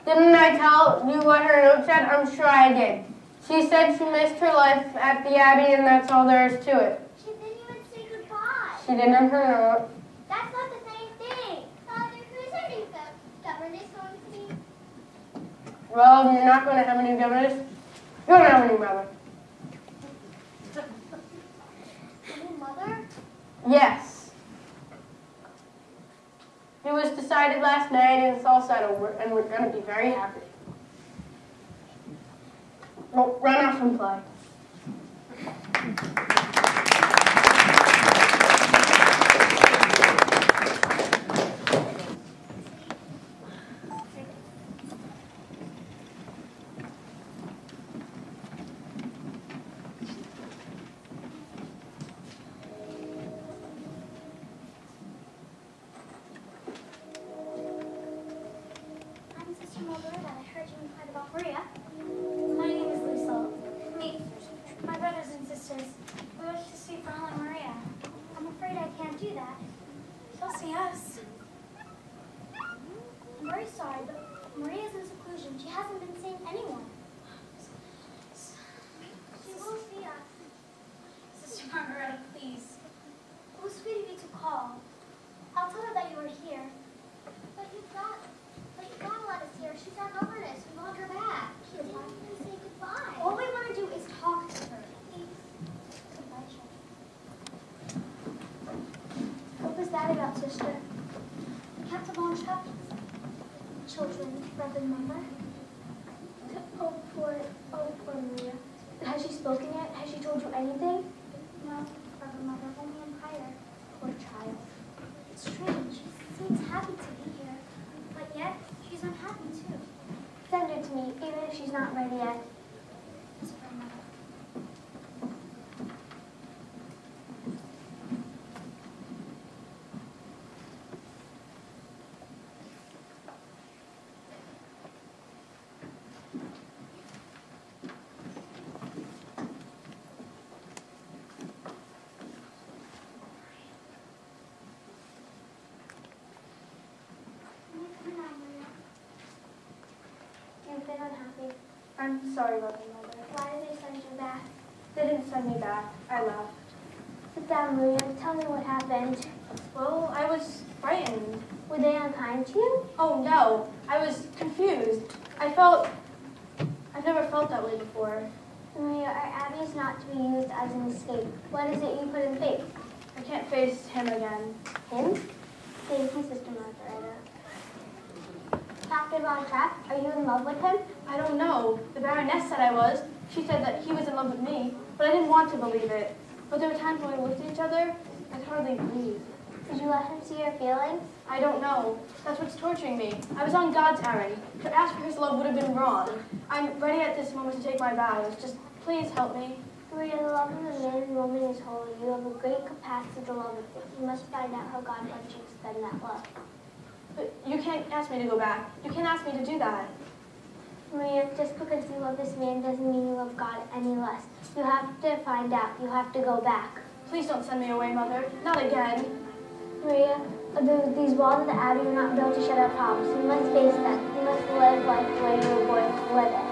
Didn't I tell you what her note said? I'm sure I did. She said she missed her life at the Abbey, and that's all there is to it. She didn't even say goodbye. She didn't in her note. That's not the same thing. Father, who's our new governess going to be? Well, you're not going to have a new governess. You're going to have a new mother. New mother? Yes. It was decided last night, and it's all settled, and we're going to be very happy. Well, run off and play. I'm Sister Margaret. I heard you inquired about Maria. My name is Lisa. My brothers and sisters, we wish to see Fräulein Maria. I'm afraid I can't do that. She'll see us. I'm very sorry, but Maria's in seclusion. She hasn't been seeing anyone. She will see us. Sister Margaret, please. It was sweet of you to call. I'll tell her that you were here. But you've got to let us hear. She's our governess. We want her back. She didn't even say goodbye. All we want to do is talk to her. Please. Goodbye, children. What was that about, sister? We have to launch up. Children, brother, mother. Oh, poor Maria. Has she spoken yet? Has she told you anything? No, brother, mother, only Empire. Poor child. It's strange. She seems happy to be here. But yet, she's unhappy too. Send her to me, even if she's not ready yet. Yes, brother, mother. I'm sorry, Reverend Mother. Why did they send you back? They didn't send me back. I left. Sit down, Maria. Tell me what happened. Well, I was frightened. Were they unkind to you? Oh, no. I was confused. I've never felt that way before. Maria, our Abbey is not to be used as an escape. What is it you couldn't face? I can't face him again. Him? Thank you, Sister Margareta. Captain Von Trapp, are you in love with him? I don't know. The Baroness said I was. She said that he was in love with me, but I didn't want to believe it. But there were times when we looked at each other, I could hardly breathe. Did you let him see your feelings? I don't know. That's what's torturing me. I was on God's errand. To ask for his love would have been wrong. I'm ready at this moment to take my vows. Just please help me. Maria, the love of a man and woman is holy. You have a great capacity to love it. You must find out how God wants you to spend that love. But you can't ask me to go back. You can't ask me to do that. Maria, just because you love this man doesn't mean you love God any less. You have to find out. You have to go back. Please don't send me away, Mother. Not again. Maria, these walls of the Abbey are not built to shut out problems. You must face them. You must live life the way you were born to live it.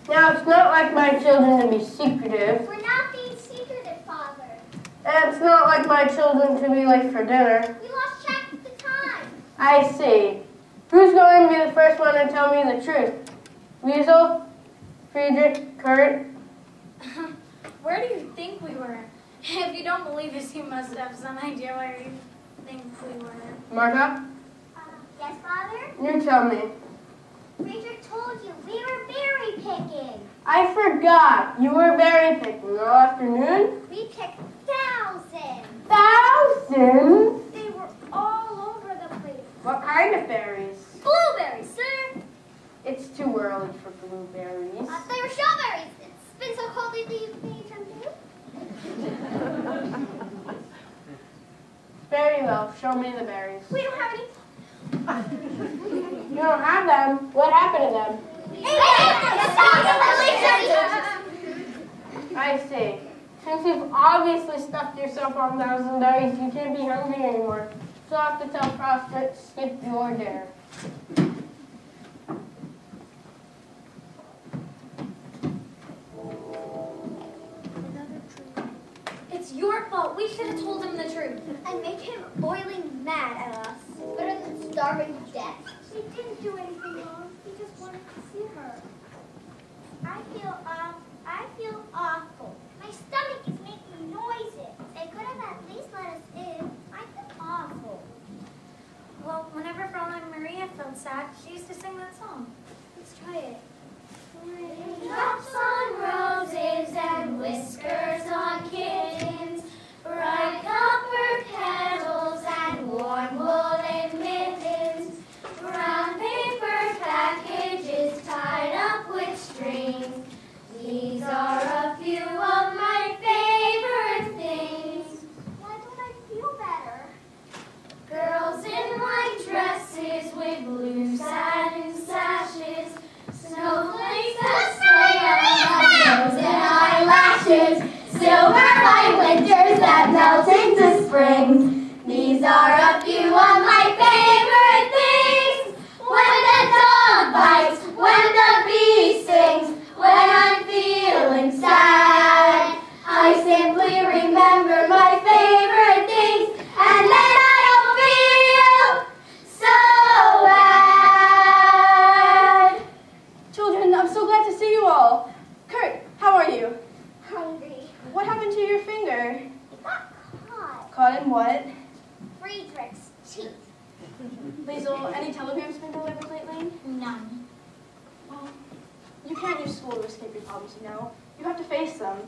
Now, it's not like my children to be secretive. We're not being secretive, Father. And it's not like my children to be late for dinner. We lost track of the time. I see. Who's going to be the first one to tell me the truth? Weasel? Friedrich? Kurt? Where do you think we were? If you don't believe us, you must have some idea where you think we were. Martha? Yes, Father? You tell me. Friedrich told you we were berry picking. I forgot. You were berry picking all afternoon? We picked thousands. Thousands? They were all over the place. What kind of berries? Blueberries, sir. It's too early for blueberries. They were strawberries. It's been so cold lately you've been eating too. Very well. Show me the berries. We don't have any. You don't have them. What happened to them? I see. Since you've obviously stuffed yourself on 1,000 berries, you can't be hungry anymore. So I'll have to tell Frost to skip your dinner. It's your fault. We should have told him the truth. And make him boiling mad at us. Better than starving to death. She didn't do anything wrong. He just wanted to see her. I feel awful. My stomach is making noises. They could have at least let us in. I feel awful. Well, whenever Fraulein Maria felt sad, she used to sing that song. Let's try it. Drops on roses and whiskers on kittens, bright copper kettles and warm woolen mittens, brown paper packages tied up with strings. These are a few of my favorite things. Why don't I feel better? Girls in white dresses with blue satin sashes, snowflakes that stay on my nose and eyelashes, silver light winters that melt into spring. These are a few of my favorite things. When the dog bites, when the bee sings, when I'm feeling sad, I simply remember my favorite things, and then I don't feel so bad. Children, I'm so glad to see you all. Kurt, how are you? Hungry. What happened to your finger? It got caught. Caught in what? Friedrich's teeth. Liesel, any telegrams been delivered lately? None. Well, you can't use school to escape your problems, you know. You have to face them.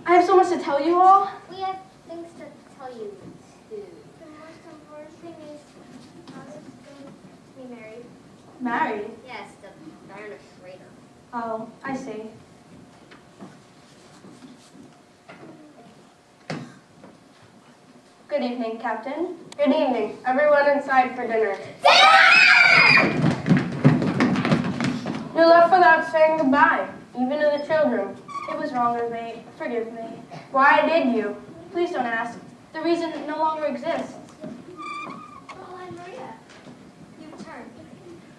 I have so much to tell you all. We have things to tell you too. The most important thing is Father's going to be married. Married? Yes, the Baroness Schrader. Oh, I see. Good evening, Captain. Good evening. Everyone inside for dinner. You left without saying goodbye, even to the children. It was wrong of me. Forgive me. Why did you? Please don't ask. The reason no longer exists. Fraulein Maria, you've turned.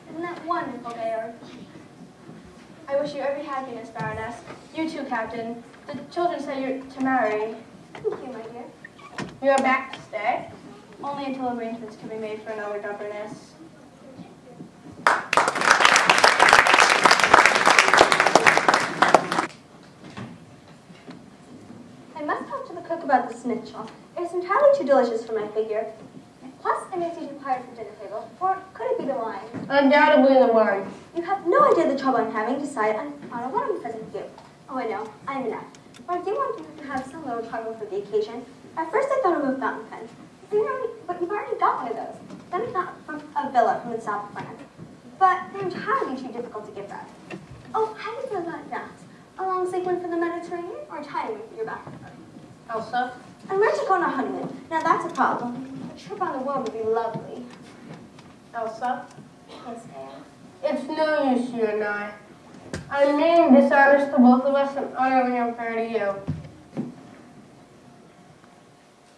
Isn't that wonderful, Georg? I wish you every happiness, Baroness. You too, Captain. The children say you're to marry. Thank you, my dear. You are back to stay? Only until arrangements can be made for another governess. I must talk to the cook about the schnitzel. It's entirely too delicious for my figure. Plus, it makes you too tired for dinner table. Or could it be the wine? Undoubtedly the wine. You have no idea the trouble I'm having to decide on a wedding present for you. Oh, I know. I'm enough. But I do want to have some little trouble for the occasion. At first, I thought of a fountain pen. But you've already got one of those. Then I thought from a villa from the south of France. But they're entirely too difficult to get back. Oh, how do you feel about that? A long sleek one for the Mediterranean or a tiny one for your back? Elsa? I'm ready to go on a honeymoon. Now that's a problem. A trip on the world would be lovely. Elsa? Yes, ma'am. It's no use, you and I. I'm being dishonest to both of us and utterly unfair to you.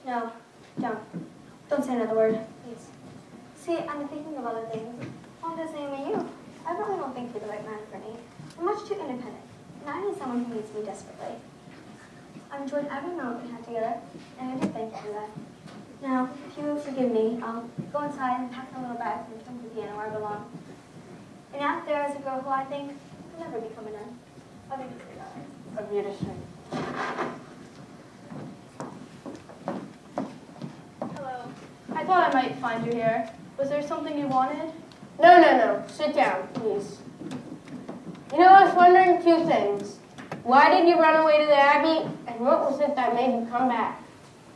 No, don't. Don't say another word, please. See, I'm thinking of other things. I'm the same as you. I really don't think you're the right man for me. I'm much too independent, and I need someone who needs me desperately. I've enjoyed every moment we had together, and I do thank you for that. Now, if you will forgive me, I'll go inside and pack my little bag and come to the piano where I belong. And out there is a girl who I think will never become a nun. I'll be A beautiful. Hello. I thought I might find you here. Was there something you wanted? No. Sit down, please. You know, I was wondering two things. Why did you run away to the Abbey, and what was it that made you come back?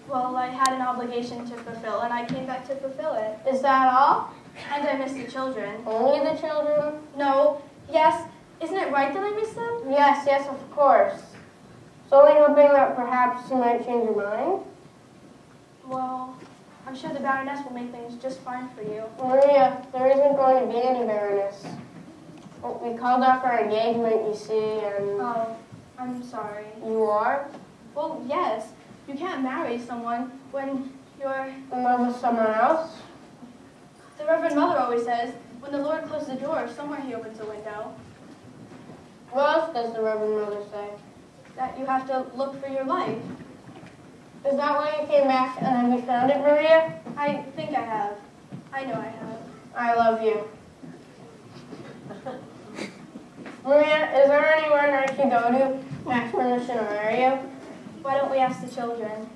Well, I had an obligation to fulfill, and I came back to fulfill it. Is that all? And I missed the children. Only the children? No, yes. Isn't it right that I miss them? Yes, of course. So only hoping that perhaps you might change your mind? Well, I'm sure the Baroness will make things just fine for you. Maria, there isn't going to be any Baroness. We called off our engagement, you see, and... Oh, I'm sorry. You are? Well, yes. You can't marry someone when you're... In love with someone else? The Reverend Mother always says, when the Lord closes the door, somewhere he opens a window. What else does the Reverend Mother say? That you have to look for your life. Is that why you came back, and have you found it, Maria? I think I have. I know I have. I love you. Maria, is there anywhere I can go to? Ask permission to marry you? Why don't we ask the children?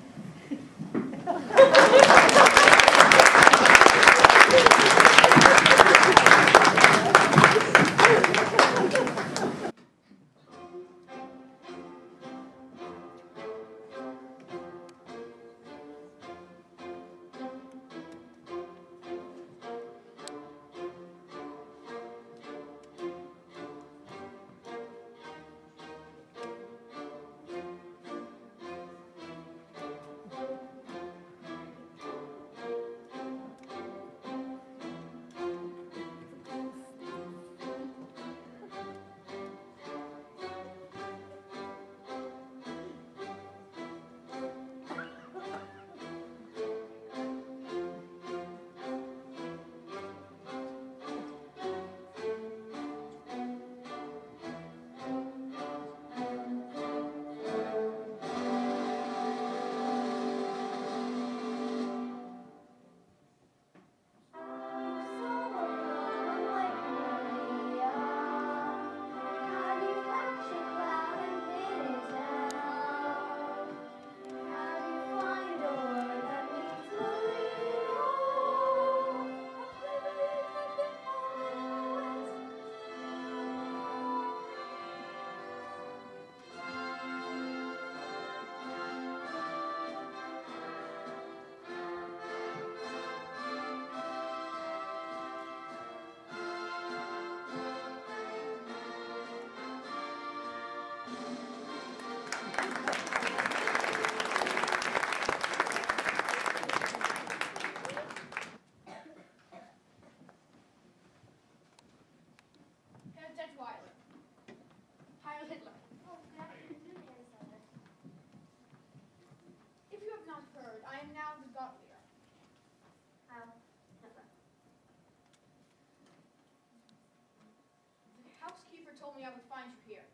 Told me I would find you here.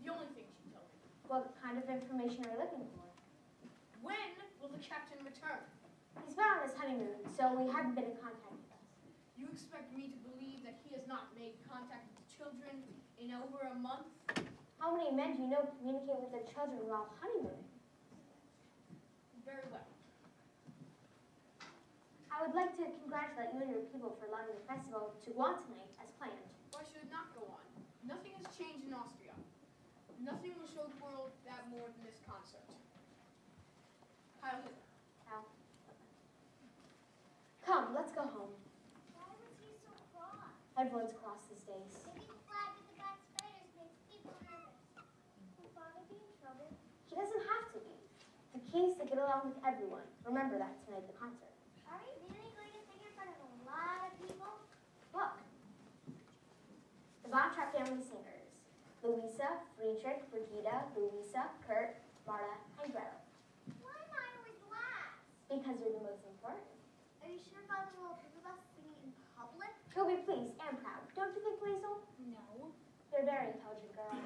The only thing she told me. What kind of information are you looking for? When will the captain return? He's been on his honeymoon, so we haven't been in contact with us. You expect me to believe that he has not made contact with the children in over a month? How many men do you know communicate with their children while honeymooning? Very well. I would like to congratulate you and your people for allowing the festival to go on tonight as planned. Why should it not go on? Nothing has changed in Austria. Nothing will show the world that more than this concert. Heil Hitler. Al. Come, let's go home. Why was he so cross? Everyone's cross these days. The big flag with the black spiders makes people nervous. Will Father be in trouble? He doesn't have to be. The key is to get along with everyone. Remember that tonight at the concert. Are we really going to sing in front of a lot of people? Look. The Von Trapp family singers. Louisa, Friedrich, Brigitte, Louisa, Kurt, Marta, and Gretel. Why am I always last? Because you're the most important. Are you sure Father will approve of us singing in public? He'll be pleased and proud. Don't you think, Liesel? No. You're a very intelligent girl.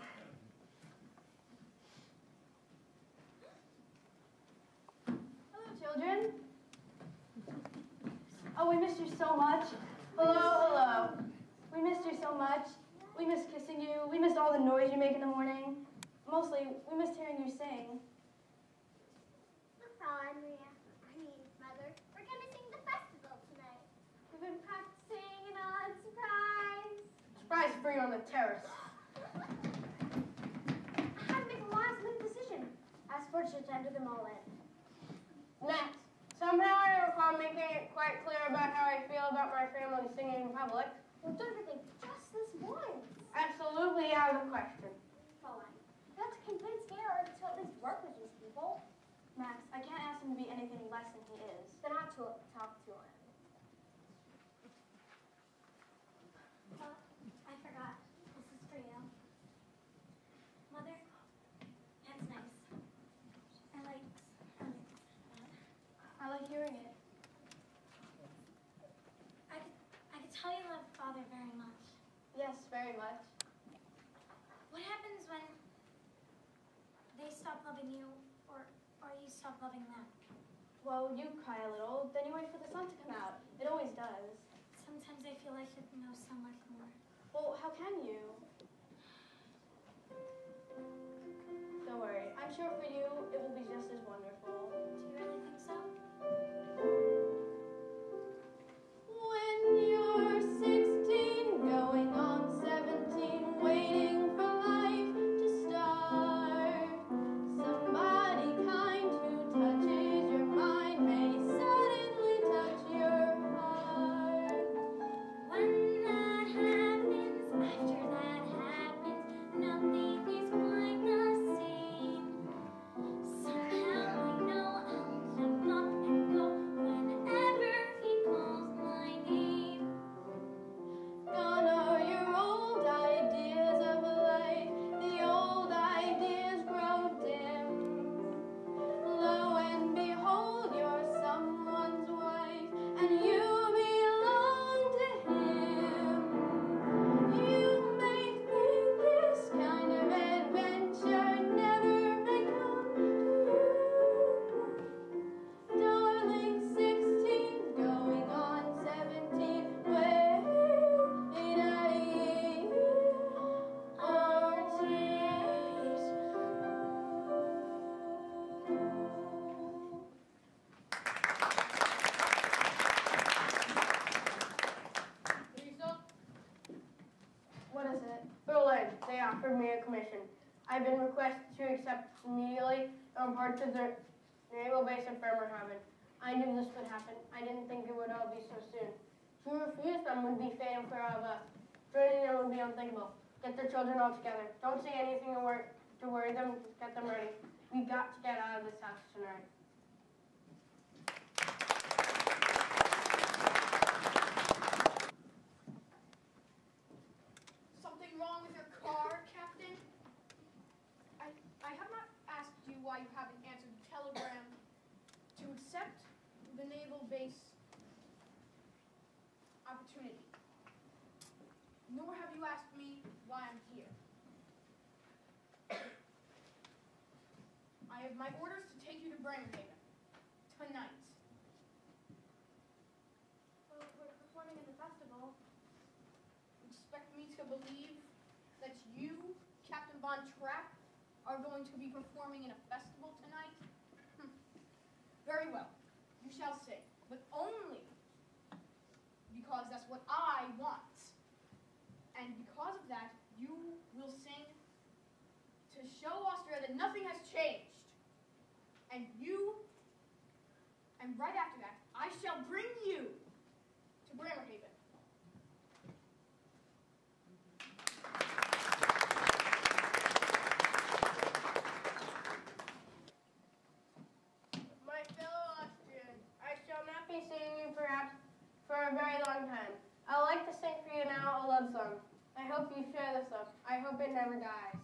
Hello, children. Oh, we missed you so much. Hello. We missed you so much. We missed kissing you. We missed all the noise you make in the morning. Mostly, we missed hearing you sing. Look, Frau Maria. Mother. We're going to sing the festival tonight. tree on the terrace. I had to make a last-minute decision. I was fortunate to enter them all in. Next, somehow I recall making it quite clear about how I feel about my family singing in public. We'll do everything just this once. Absolutely out of the question. Fine. You have to convince Garrett to at least work with these people. Max, I can't ask him to be anything less than he is. Then I have to talk to him. Oh, I forgot. This is for you. Mother, that's nice. I like hearing it. I could tell you love Father very much. Yes, very much. What happens when they stop loving you or you stop loving them? Well, you cry a little, then you wait for the sun to come out. It always does. Sometimes I feel I should know so much more. Well, how can you? Don't worry. I'm sure for you, it will be just as wonderful. Do you really think so? When you're 16, going on 17, waiting for life to start, somebody kind who touches your mind may suddenly touch your heart. When that happens, after that happens, nothing is quite the same. Somehow I know I'll jump up and go whenever he calls my name. Gone are your old ideas of life, the old ideas grow dim. Lo and behold, you're someone's wife, and you belong to him. You may think this kind of adventure never may come to you. Darling, 16, going on 17, wait a year or two. Lisa? What is it? Berlin. They offered me a commission. I've been requested to accept immediately and report to the naval base at Bremerhaven. I knew this would happen. I didn't think it would all be so soon. To refuse them would be fatal for all of us. Joining them would be unthinkable. Get their children all together. Don't say anything to worry them. Just get them ready. We got to get out of this house tonight. Something wrong with your car, Captain? I have not asked you why you haven't answered the telegram to accept the naval base opportunity. Nor have you asked me why I'm here. I have my orders to take you to Bremerhaven tonight. Well, we're performing in the festival. You expect me to believe that you, Captain Von Trapp, are going to be performing in a festival tonight? Very well. You shall sing, but only because that's what I want. And because of that, you will sing to show Austria that nothing has changed. And right after that, I shall bring you to Bremerhaven. My fellow Austrians, I shall not be seeing you perhaps for a very long time. I'd like to sing for you now a love song. I hope you share this love. I hope it never dies.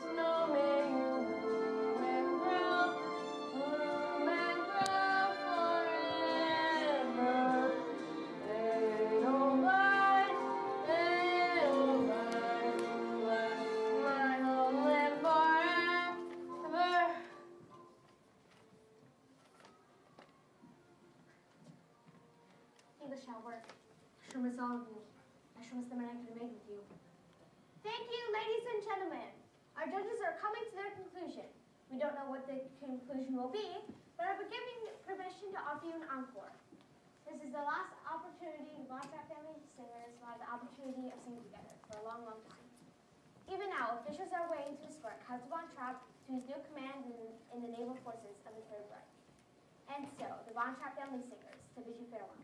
Snowman, you bloom and brown, bloom and but I shall miss all of you. I shall miss the men I could have made with you. Thank you, ladies and gentlemen. Our judges are coming to their conclusion. We don't know what the conclusion will be, but I'll be giving permission to offer you an encore. This is the last opportunity the Von Trapp family singers will have the opportunity of singing together for a long, long time. Even now, officials are waiting to escort Count Von Trapp to his new command in the naval forces of the Third Reich. And so, the Von Trapp family singers to bid you farewell.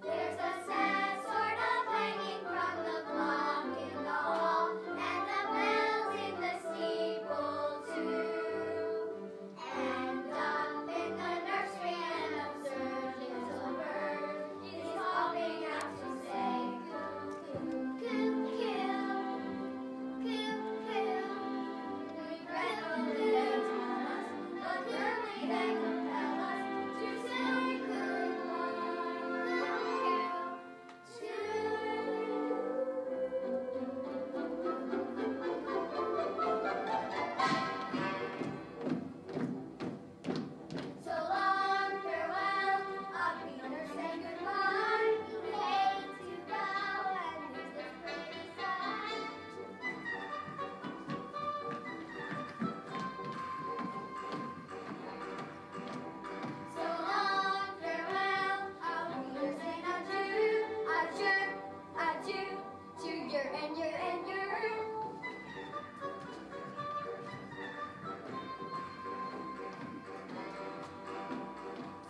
There's a sad sort of hanging from the clock in the hall, and the bells in the steeple too. And up in the nursery an absurd little bird is popping out to say coo, coo, coo, coo, coo. Regretfully they tell us, but clearly they compel us to say goodbye so long, farewell, a Peter, say goodbye. We hate to go and lose this pretty side. So long, farewell, a Peter, say adieu, adieu, adieu, to your and your and your.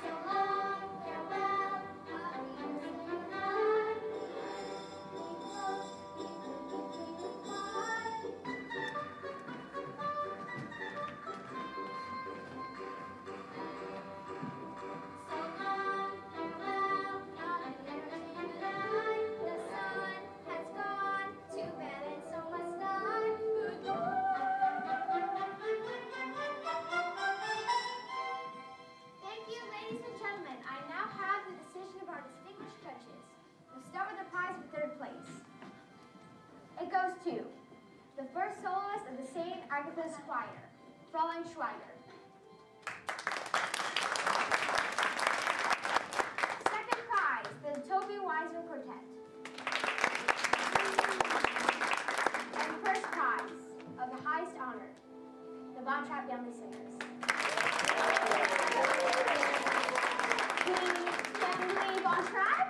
So long, farewell, a Peter, say goodnight. So long, farewell, a Peter, say goodnight. The sun has gone to bed and so must I. Thank you, ladies and gentlemen. I now have the decision of our distinguished judges. We'll start with the prize for third place. It goes to the first soloist of the St. Agatha's Choir, Fräulein Schweiger. Second prize, the Toby Weiser Quartet. And first prize of the highest honor, the Von Trapp Family Singers. The family Von Trapp.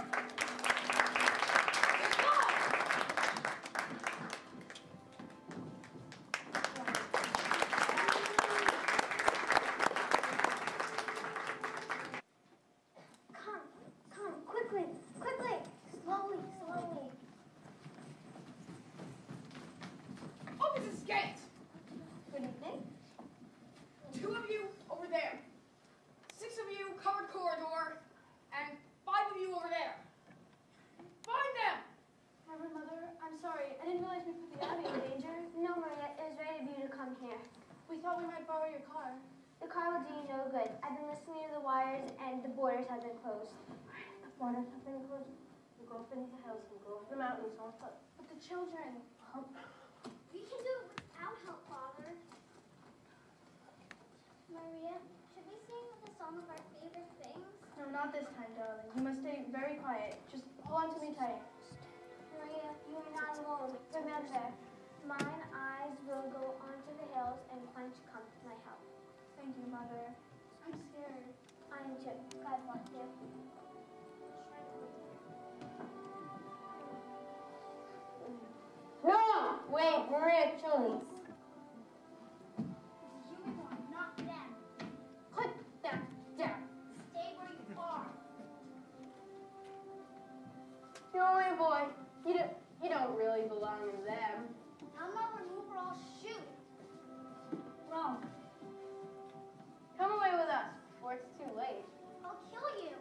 Come, quickly, slowly. Open this gate! Good evening. 2 of you over there. 6 of you covered corridor. And 5 of you over there. Find them! Reverend Mother, I'm sorry. I didn't realize we put the Abbey in danger. No, Maria, it was right of you to come here. We thought we might borrow your car. The car will do you no good. I've been listening to the wires, and the borders have been closed. The borders have been closed. We'll go up into the hills, we'll go over the mountains, on foot. But the children. We can do it without help, Father. Maria, should we sing the song of our favorite things? No, not this time, darling. You must stay very quiet. Just hold on to me tight. Maria, you are not alone. Remember, mine eyes will go onto the hills, and quench come to my help. Thank you, Mother. I'm scared. I am too. God bless you. No! Wait, Maria, please. You are, not them. Put them down. Stay where you are. You're only a boy. You don't really belong to them. I'm not gonna move or I'll shoot. Wrong. Come away with us before it's too late. I'll kill you.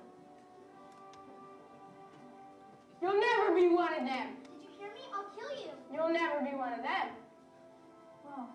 You'll never be one of them. Did you hear me? I'll kill you. You'll never be one of them. Well,